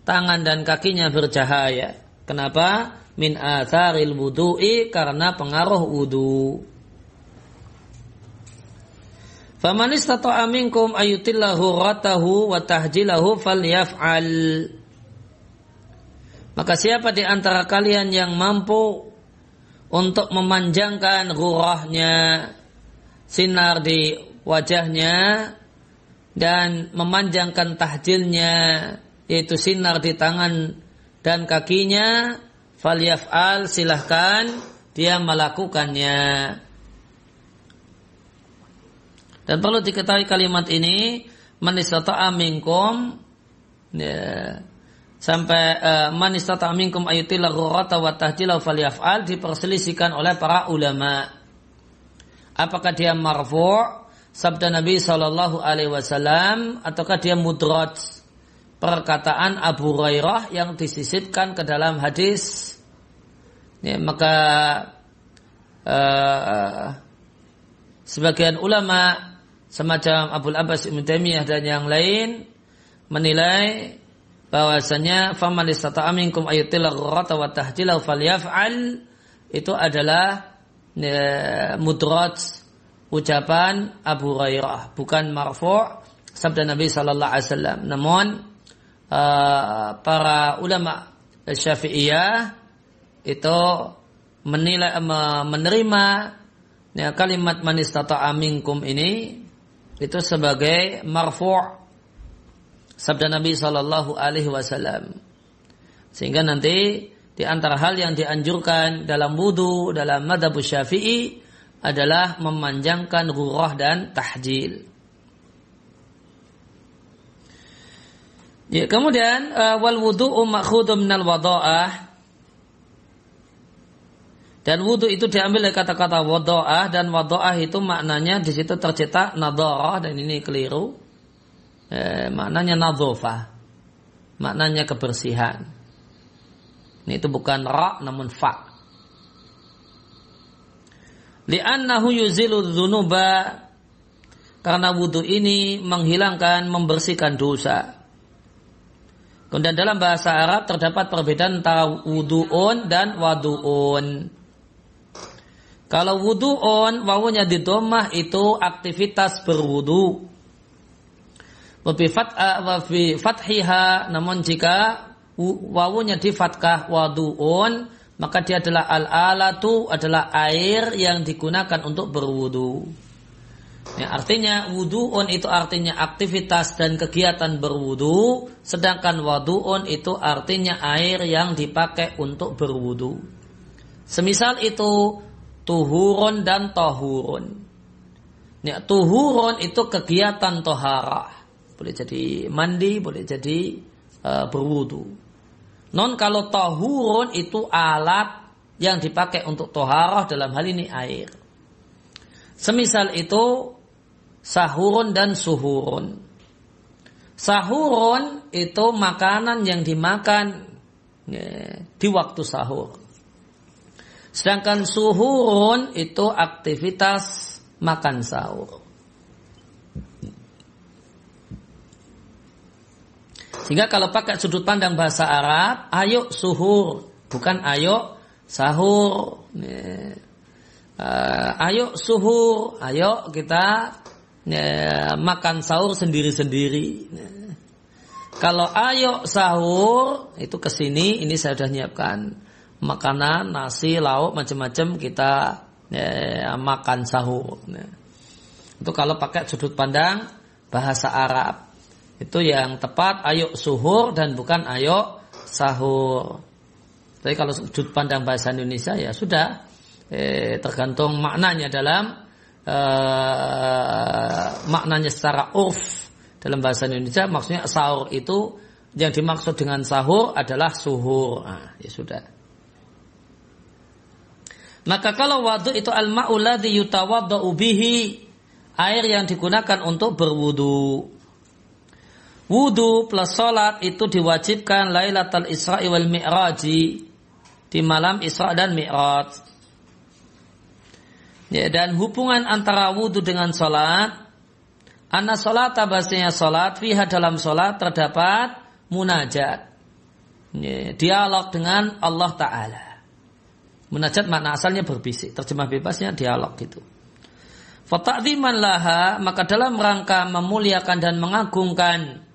tangan dan kakinya bercahaya. Kenapa? Min atharil wudu'i, karena pengaruh wudu. Faman istata'a minkum ayutillahu ghurratahu wa tahjilahu falyaf'al. Maka siapa di antara kalian yang mampu untuk memanjangkan ghurrahnya, sinar di wajahnya, dan memanjangkan tahjilnya, yaitu sinar di tangan dan kakinya, falyaf'al, silahkan dia melakukannya. Dan perlu diketahui kalimat ini, man istata'a minkum, sampai man istata'a minkum ayutillah ghurrata wa tahjilahu falyaf'al, diperselisihkan oleh para ulama. Apakah dia marfu' sabda Nabi sallallahu alaihi wasallam ataukah dia mudraj, perkataan Abu Hurairah yang disisipkan ke dalam hadis? Maka sebagian ulama semacam Abul Abbas Ibnu Taimiyah dan yang lain menilai bahwasanya faman istata'a minkum ayutillah ghurrata wa tahjilahu falyaf'al itu adalah mudraj, ucapan Abu Hurairah, bukan marfu' sabda Nabi sallallahu alaihi wasallam. Namun para ulama Syafi'iyah itu menerima kalimat man istata'a minkum ini itu sebagai marfu' sabda Nabi sallallahu alaihi wasallam. Sehingga nanti di antara hal yang dianjurkan dalam wudu dalam mazhab Syafi'i adalah memanjangkan ghurrah dan tahjil. Ya, kemudian wal wudu'u ma'khudun minal wada'ah. Dan wudu itu diambil dari kata-kata wada'ah, dan wada'ah itu maknanya di situ tercetak nadharah, dan ini keliru. Maknanya nadhofah. Maknanya kebersihan. Ini itu bukan ra namun fa. Li'annahu yuzilu dzunuba, karena wudu ini menghilangkan, membersihkan dosa. Kemudian dalam bahasa Arab terdapat perbedaan antara wudu'un dan wadu'un. Kalau wudu'un, wawunya di dhammah itu aktivitas berwudu. Wa fi fathiha, namun jika wawunya di fathah wadu'un, maka dia adalah al-alatu, adalah air yang digunakan untuk berwudu. Ya, artinya wudu'un itu artinya aktivitas dan kegiatan berwudu, sedangkan wadu'un itu artinya air yang dipakai untuk berwudu. Semisal itu tuhurun dan tahurun. Ya, tuhurun itu kegiatan toharah. Boleh jadi mandi, boleh jadi berwudu. Non kalau tahurun itu alat yang dipakai untuk toharah, dalam hal ini air. Semisal itu sahurun dan suhurun. Sahurun itu makanan yang dimakan di waktu sahur. Sedangkan suhurun itu aktivitas makan sahur. Sehingga kalau pakai sudut pandang bahasa Arab, ayo suhur, bukan ayo sahur. Ayo suhur, ayo kita makan sahur sendiri-sendiri. Kalau ayo sahur, itu kesini, ini saya sudah nyiapkan makanan, nasi, lauk, macam-macam kita makan sahur. Itu kalau pakai sudut pandang bahasa Arab. Itu yang tepat, ayo suhur dan bukan ayo sahur. Tapi kalau sudut pandang bahasa Indonesia ya sudah, tergantung maknanya dalam maknanya secara urf dalam bahasa Indonesia. Maksudnya sahur itu, yang dimaksud dengan sahur adalah suhur. Ya sudah. Maka kalau wudu itu al-ma'u ladzi yutawaddau bihi, air yang digunakan untuk berwudu. Wudu plus salat itu diwajibkan Lailatul Isra wal Mi'raji, di malam Isra dan Mi'raj. Ya, dan hubungan antara wudu dengan salat, anna salata, bahasanya salat, fiha dalam salat terdapat munajat. Ya, dialog dengan Allah Ta'ala. Munajat makna asalnya berbisik, terjemah bebasnya dialog gitu. Fata'dziman laha, maka dalam rangka memuliakan dan mengagungkan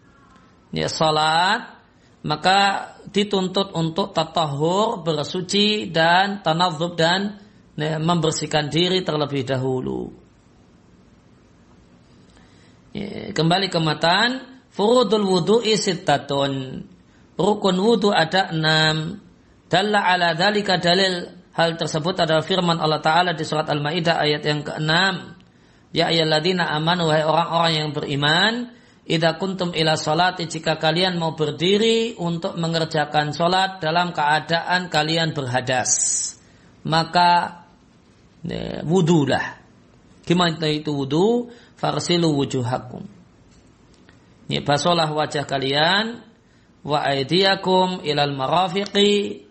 salat, maka dituntut untuk tatahur, bersuci dan tanadzub, dan membersihkan diri terlebih dahulu. Kembali ke matan, furudul wudu'i sittatun, rukun wudu ada 6. Dalla ala dzalika, dalil hal tersebut adalah firman Allah Ta'ala di surat Al-Maidah ayat yang ke-6. Ya ayyuhalladzina amanu, wahai orang-orang yang beriman, idza kuntum ila sholati, jika kalian mau berdiri untuk mengerjakan sholat dalam keadaan kalian berhadas, maka wudulah. Gimana itu wudu? Farsilu wujuhakum. Basuhlah wajah kalian, wa aydiyakum ilal marafiqi,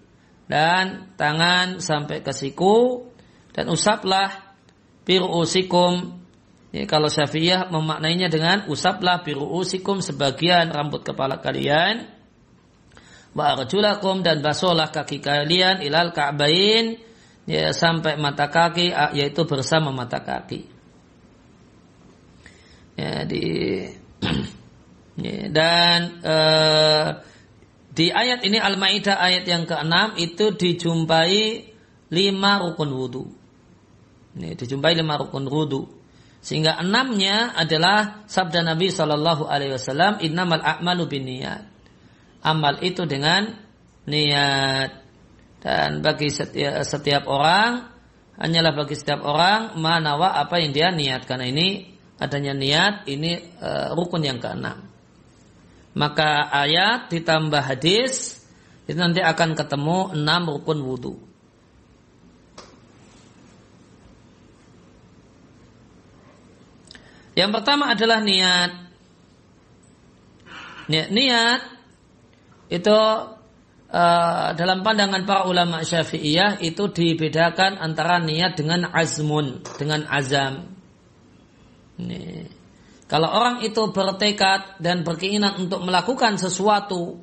dan tangan sampai ke siku, dan usaplah biru'usikum. Kalau Syafi'iyah memaknainya dengan usaplah biru'usikum, sebagian rambut kepala kalian, wa arjulakum, dan basuhlah kaki kalian ilal ka'bain, sampai mata kaki, yaitu bersama mata kaki. Di ayat ini Al-Maidah ayat yang ke-6 itu dijumpai 5 rukun wudu. Dijumpai 5 rukun wudu. Sehingga 6-nya adalah sabda Nabi Shallallahu Alaihi Wasallam, innamal a'malu binniyat. Amal itu dengan niat. Dan bagi setiap orang, hanyalah bagi setiap orang manawa apa yang dia niat. Karena ini adanya niat, ini rukun yang ke-6. Maka ayat ditambah hadis, itu nanti akan ketemu 6 rukun wudu. Yang pertama adalah niat. Niat itu dalam pandangan para ulama Syafi'iyah itu dibedakan antara niat dengan azmun, dengan azam. Kalau orang itu bertekad dan berkeinginan untuk melakukan sesuatu,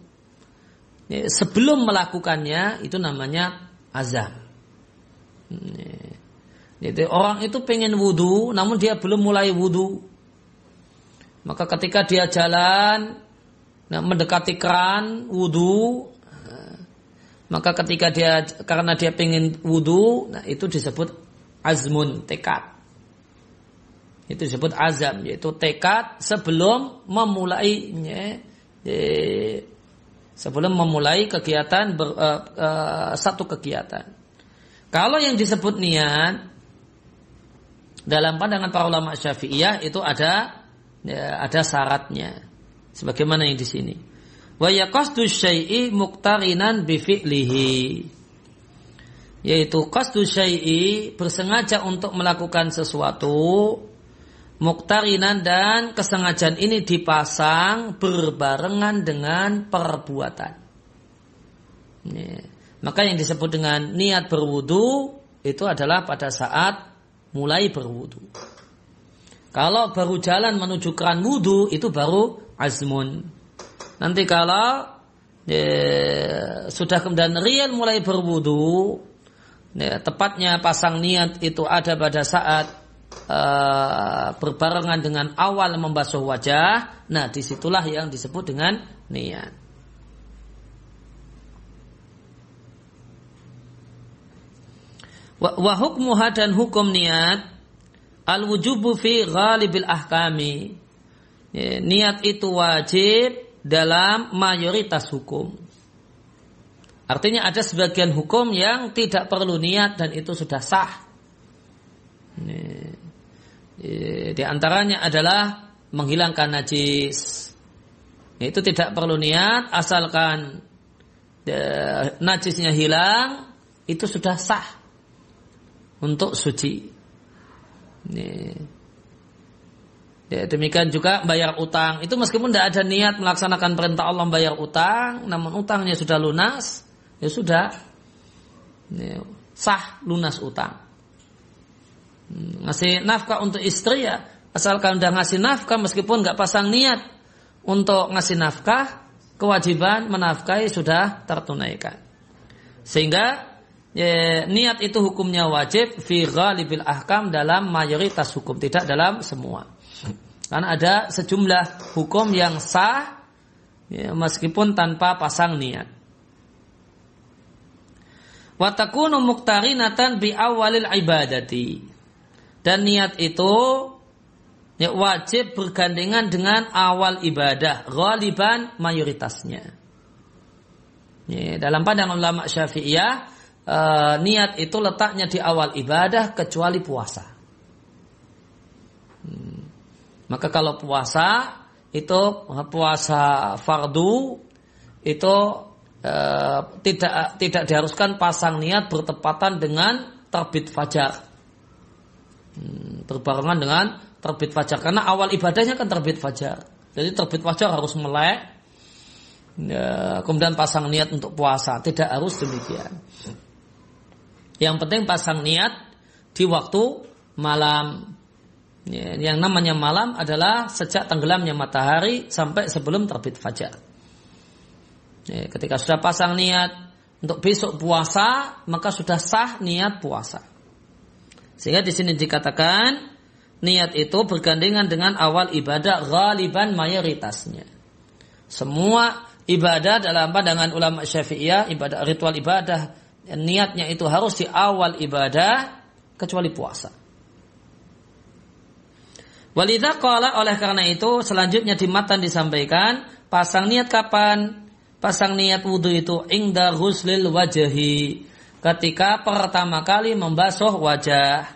sebelum melakukannya itu namanya azam. Jadi orang itu pengen wudu, namun dia belum mulai wudu. Maka ketika dia jalan, mendekati keran wudu, maka ketika karena dia pengen wudu, itu disebut azmun, tekad. Itu disebut azam, yaitu tekad sebelum memulai kegiatan satu kegiatan. Kalau yang disebut niat, dalam pandangan para ulama Syafi'iyah itu ada syaratnya. Sebagaimana yang di sini. Wa yaqasdu syai'i muqtarinan bi fi'lihi. Yaitu qasdu syai'i bersengaja untuk melakukan sesuatu, muqtarinan dan kesengajaan ini dipasang berbarengan dengan perbuatan. Maka yang disebut dengan niat berwudu itu adalah pada saat mulai berwudu. Kalau baru jalan menuju keran wudu itu baru azmun. Nanti kalau sudah kemudian real mulai berwudu, tepatnya pasang niat itu ada pada saat berbarengan dengan awal membasuh wajah. Nah, disitulah yang disebut dengan niat. Wa hukmuha dan hukum niat al-wujubu fi ghalibil ahkami. Niat itu wajib dalam mayoritas hukum. Artinya ada sebagian hukum yang tidak perlu niat dan itu sudah sah. Di antaranya adalah menghilangkan najis. Itu tidak perlu niat asalkan najisnya hilang, itu sudah sah untuk suci. Demikian juga bayar utang. Itu meskipun tidak ada niat melaksanakan perintah Allah bayar utang, namun utangnya sudah lunas, ya sudah sah lunas utang. Ngasih nafkah untuk istri ya, asalkan udah ngasih nafkah meskipun nggak pasang niat untuk ngasih nafkah, kewajiban menafkahi sudah tertunaikan. Sehingga niat itu hukumnya wajib fi ghalibil ahkam dalam mayoritas hukum, tidak dalam semua. Karena ada sejumlah hukum yang sah meskipun tanpa pasang niat. Wa takunu muqtarinatan bi awalil ibadati. Dan niat itu wajib bergandengan dengan awal ibadah, ghaliban mayoritasnya. Dalam pandangan ulama Syafi'iyah, niat itu letaknya di awal ibadah kecuali puasa. Maka kalau puasa itu puasa fardu itu tidak diharuskan pasang niat bertepatan dengan terbit fajar. Berbarengan dengan terbit fajar karena awal ibadahnya kan terbit fajar. Jadi terbit fajar harus melek. Kemudian pasang niat untuk puasa, tidak harus demikian. Yang penting pasang niat di waktu malam. Yang namanya malam adalah sejak tenggelamnya matahari sampai sebelum terbit fajar. Ketika sudah pasang niat untuk besok puasa, maka sudah sah niat puasa. Sehingga di sini dikatakan niat itu bergandengan dengan awal ibadah ghaliban mayoritasnya. Semua ibadah dalam pandangan ulama Syafi'iyah, ibadah ritual ibadah, niatnya itu harus di awal ibadah kecuali puasa. Walidha qala, oleh karena itu selanjutnya di matan disampaikan pasang niat kapan? Pasang niat wudu itu ingda ghuslil wajhi, ketika pertama kali membasuh wajah.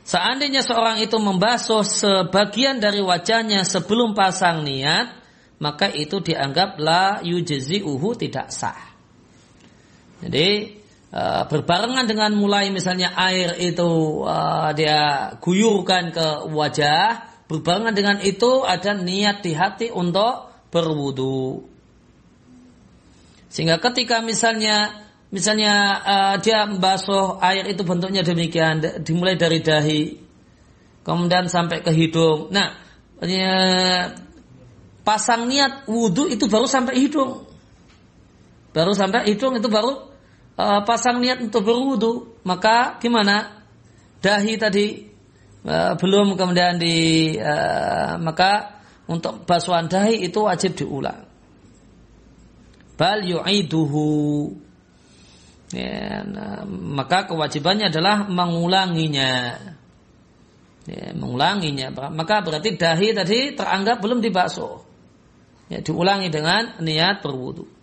Seandainya seorang itu membasuh sebagian dari wajahnya sebelum pasang niat, maka itu dianggap la yujzi'uhu, tidak sah. Jadi berbarengan dengan mulai misalnya air itu dia guyurkan ke wajah, berbarengan dengan itu ada niat di hati untuk berwudu. Sehingga ketika misalnya dia membasuh air itu bentuknya demikian, dimulai dari dahi kemudian sampai ke hidung. Nah, pasang niat wudu itu baru sampai hidung. Baru sampai hidung itu baru pasang niat untuk berwudu. Maka gimana? Dahi tadi belum, kemudian maka untuk basuhan dahi itu wajib diulang. Bal yu'iduhu. Maka kewajibannya adalah mengulanginya. Mengulanginya. Maka berarti dahi tadi teranggap belum dibasuh. Diulangi dengan niat berwudu.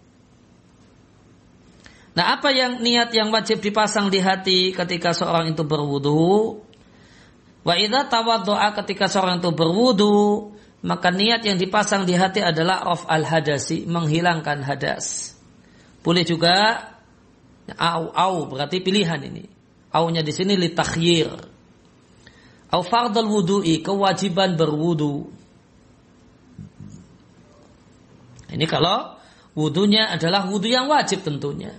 Nah, apa yang niat yang wajib dipasang di hati ketika seorang itu berwudu? Wa idza tawaddo'a, ketika seorang itu berwudu, maka niat yang dipasang di hati adalah raf'al hadasi, menghilangkan hadas. Boleh juga au berarti pilihan ini. Au-nya di sini li takhyir. Au fardal wudu'i, kewajiban berwudu. Ini kalau wudunya adalah wudu yang wajib tentunya.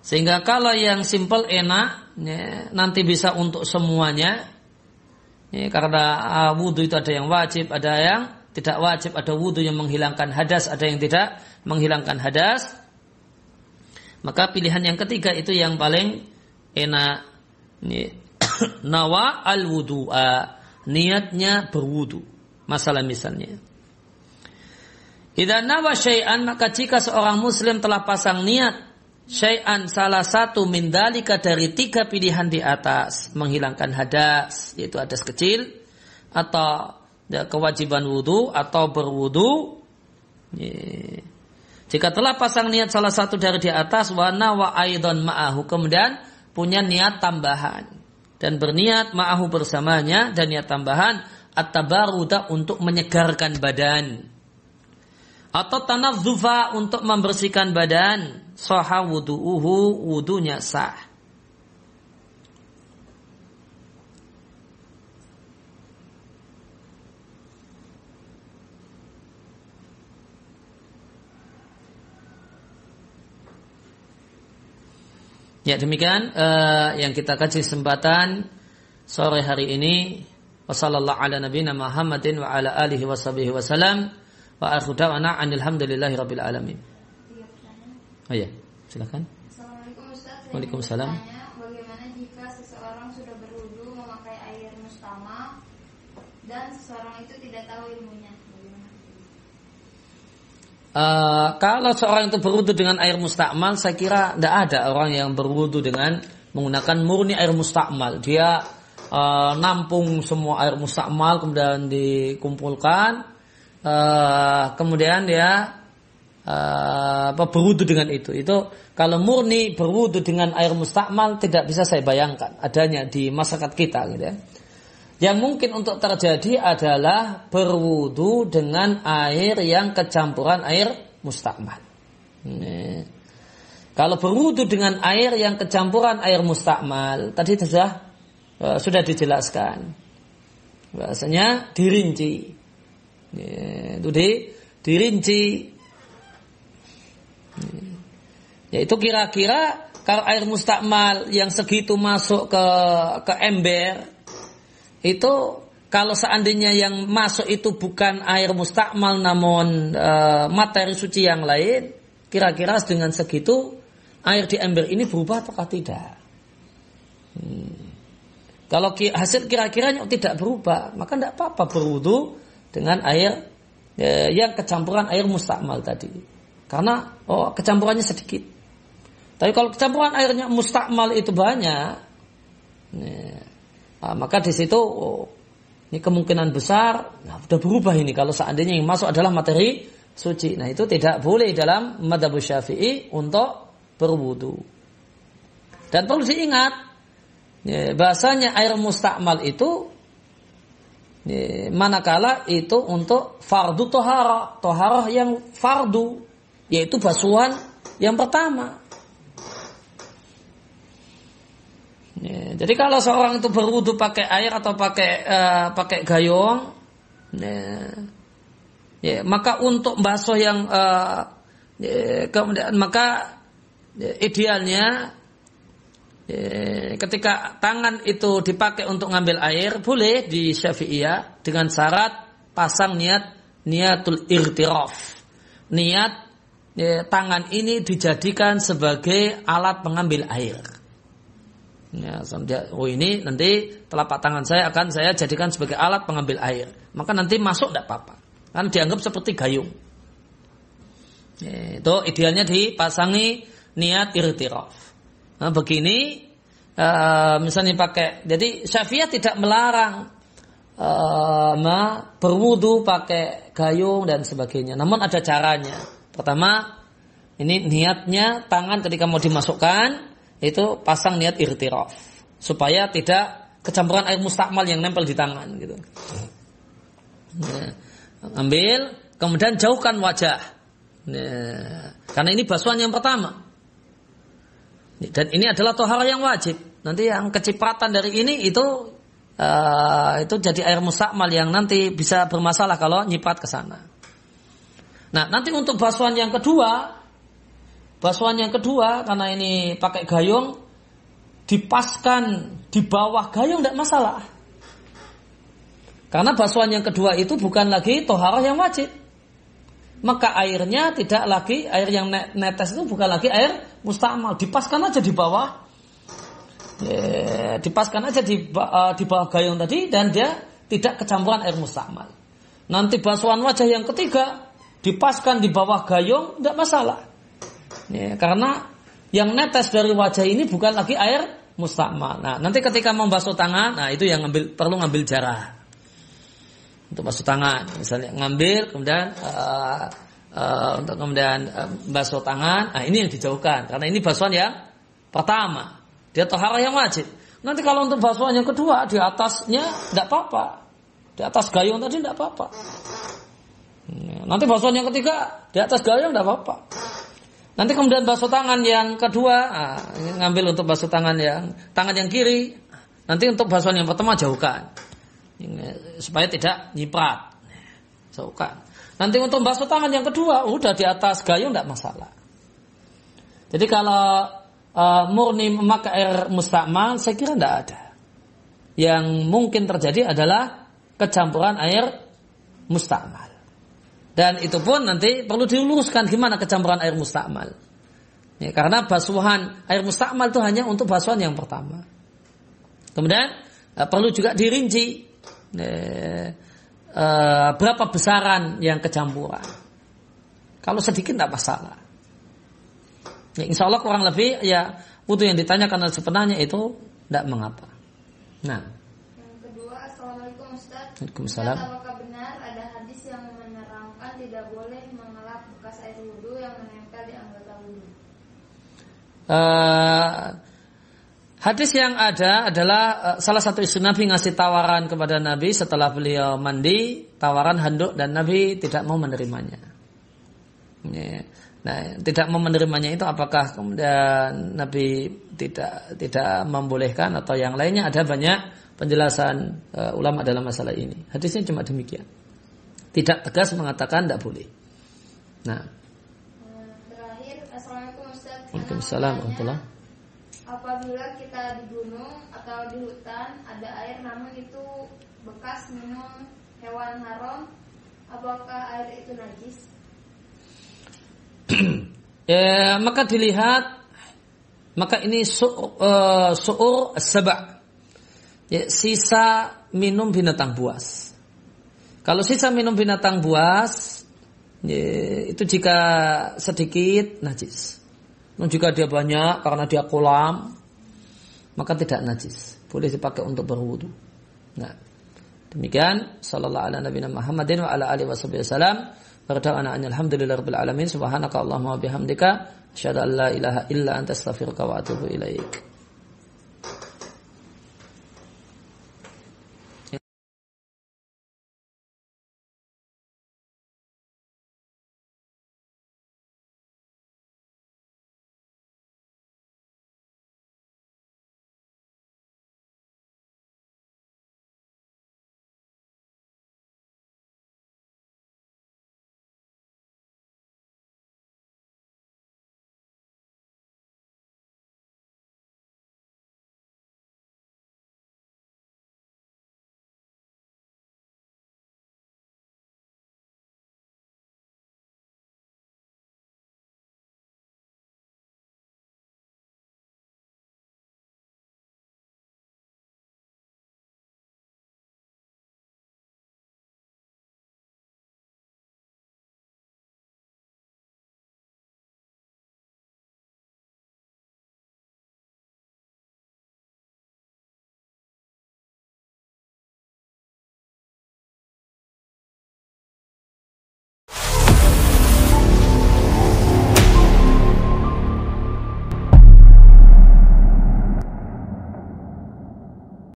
Sehingga kalau yang simple enak, ya, nanti bisa untuk semuanya. Ya, karena wudu itu ada yang wajib, ada yang tidak wajib. Ada wudu yang menghilangkan hadas, ada yang tidak menghilangkan hadas. Maka pilihan yang ketiga itu yang paling enak. Nawa al-wudu'a, niatnya berwudu. Masalah misalnya. Idza nawa syai'an, maka jika seorang muslim telah pasang niat syai'an, salah satu min dalika, dari 3 pilihan di atas, menghilangkan hadas, yaitu hadas kecil, atau kewajiban wudu, atau berwudu. Jika telah pasang niat salah satu dari di atas, wa nawa aidan ma'ahu, kemudian punya niat tambahan dan berniat ma'ahu bersamanya, dan niat tambahan at-tabaruda, untuk menyegarkan badan, atau tanazzufa, untuk membersihkan badan, sahha wudu'uhu, wudunya sah. Ya, demikian yang kita kaji kesempatan sore hari ini. Wassallallahu ala nabiyina Muhammadin wa ala alihi washabihi wasallam. Wa akhiru da'wana alhamdulillahi rabbil alamin. Oh ya, silakan. Assalamualaikum Ustaz. Waalaikumsalam. Bagaimana jika seseorang sudah berwudu memakai air mustamal dan seseorang itu tidak tahu ilmunya? Kalau seorang itu berwudu dengan air mustakmal, saya kira tidak ada orang yang berwudu dengan menggunakan murni air mustakmal. Dia nampung semua air mustakmal kemudian dikumpulkan. Kemudian dia berwudu dengan itu. Itu kalau murni berwudu dengan air mustakmal, tidak bisa saya bayangkan adanya di masyarakat kita, gitu ya. Yang mungkin untuk terjadi adalah berwudu dengan air yang kecampuran air mustakmal. Kalau berwudu dengan air yang kecampuran air mustakmal, tadi sudah dijelaskan. Bahasanya dirinci. Itu dirinci. Yaitu kira-kira kalau air mustakmal yang segitu masuk ke ember, itu kalau seandainya yang masuk itu bukan air mustakmal namun materi suci yang lain, kira-kira dengan segitu air di ember ini berubah atau tidak? Kalau hasil kira-kiranya tidak berubah, maka tidak apa-apa berwudu dengan air yang kecampuran air mustakmal tadi, karena kecampurannya sedikit. Tapi kalau kecampuran airnya mustakmal itu banyak, maka di situ ini kemungkinan besar sudah berubah ini. Kalau seandainya yang masuk adalah materi suci, nah itu tidak boleh dalam madzhab Syafi'i untuk berwudu. Dan perlu diingat, bahasanya air mustakmal itu manakala itu untuk fardu toharah yang fardu, yaitu basuhan yang pertama. Jadi kalau seorang itu berwudu pakai air atau pakai gayung, maka untuk basuh yang kemudian maka idealnya ketika tangan itu dipakai untuk ngambil air, boleh di Syafi'iyah dengan syarat pasang niatul irtiraf. Niat tangan ini dijadikan sebagai alat pengambil air. Ini nanti telapak tangan saya akan saya jadikan sebagai alat pengambil air. Maka nanti masuk tidak apa-apa. Kan dianggap seperti gayung. Itu idealnya dipasangi niat irtiraf. Nah, begini misalnya pakai, jadi Syafi'iyah tidak melarang berwudu pakai gayung dan sebagainya. Namun ada caranya. Pertama, Ini niatnya tangan ketika mau dimasukkan itu pasang niat irtiraf supaya tidak kecampuran air mustakmal yang nempel di tangan gitu. Ambil, kemudian jauhkan wajah. Karena ini basuhan yang pertama. Dan ini adalah tohara yang wajib. Nanti yang kecipratan dari ini itu jadi air mustakmal yang nanti bisa bermasalah kalau nyiprat ke sana. Nah, nanti untuk basuhan yang kedua karena ini pakai gayung, dipaskan di bawah gayung tidak masalah. Karena basuhan yang kedua itu bukan lagi toharah yang wajib. Maka airnya tidak lagi, air yang netes itu bukan lagi air mustakmal. Dipaskan aja di bawah. Dipaskan aja di bawah gayung tadi dan dia tidak kecampuran air mustakmal. Nanti basuhan wajah yang ketiga dipaskan di bawah gayung tidak masalah. Karena yang netes dari wajah ini bukan lagi air mustakmal. Nah, nanti ketika membasuh tangan, nah itu yang perlu ngambil jarak. Untuk basuh tangan, misalnya ngambil kemudian untuk kemudian basuh tangan, nah ini yang dijauhkan karena ini basuhan yang pertama, dia toharah yang wajib. Nanti kalau untuk basuhan yang kedua di atasnya tidak apa-apa, di atas gayung tadi tidak apa-apa. Nanti basuhan yang ketiga di atas gayung tidak apa-apa. Nanti kemudian basuh tangan yang kedua, ngambil untuk basuh tangan yang kiri. Nanti untuk basuhan yang pertama jauhkan, supaya tidak nyiprat. Jauhkan. Nanti untuk basuh tangan yang kedua, udah di atas gayung tidak masalah. Jadi kalau murni memakai air mustakmal, saya kira tidak ada. Yang mungkin terjadi adalah kecampuran air mustakmal. Dan itu pun nanti perlu diluruskan gimana kecampuran air mustakmal. Karena basuhan air mustakmal itu hanya untuk basuhan yang pertama. Kemudian perlu juga dirinci berapa besaran yang kecampuran. Kalau sedikit tidak masalah. Insya Allah kurang lebih ya wudu yang ditanyakan oleh sebenarnya itu tidak mengapa. Nah. Yang kedua, Assalamualaikum Ustaz. Waalaikumsalam. Apakah benar ada hadis yang menerangkan tidak boleh mengelap bekas air wudu yang menempel di anggota wudu? Hadis yang ada adalah salah satu istri Nabi ngasih tawaran kepada Nabi setelah beliau mandi, tawaran handuk dan Nabi tidak mau menerimanya. Nah, tidak mau menerimanya itu apakah kemudian Nabi tidak membolehkan atau yang lainnya? Ada banyak penjelasan ulama dalam masalah ini. Hadisnya cuma demikian. Tidak tegas mengatakan tidak boleh. Nah. Terakhir, Assalamualaikum Ustaz. Waalaikumsalam warahmatullahi. Apabila kita di gunung atau di hutan ada air namun itu bekas minum hewan haram, apakah air itu najis? Ya, maka dilihat, maka ini su'ur saba', ya, sisa minum binatang buas. Kalau sisa minum binatang buas, ya, itu jika sedikit najis. Namun jika dia banyak karena dia kolam, maka tidak najis, boleh dipakai untuk berwudu. Nah, demikian. Sallallahu ala nabiyina Muhammadin wa ala alihi wasallam. Barda'ana alhamdulillahirabbil alamin. Subhanaka Allahumma wa bihamdika asyhadu an la ilaha illa anta astaghfiruka wa atubu ilaik.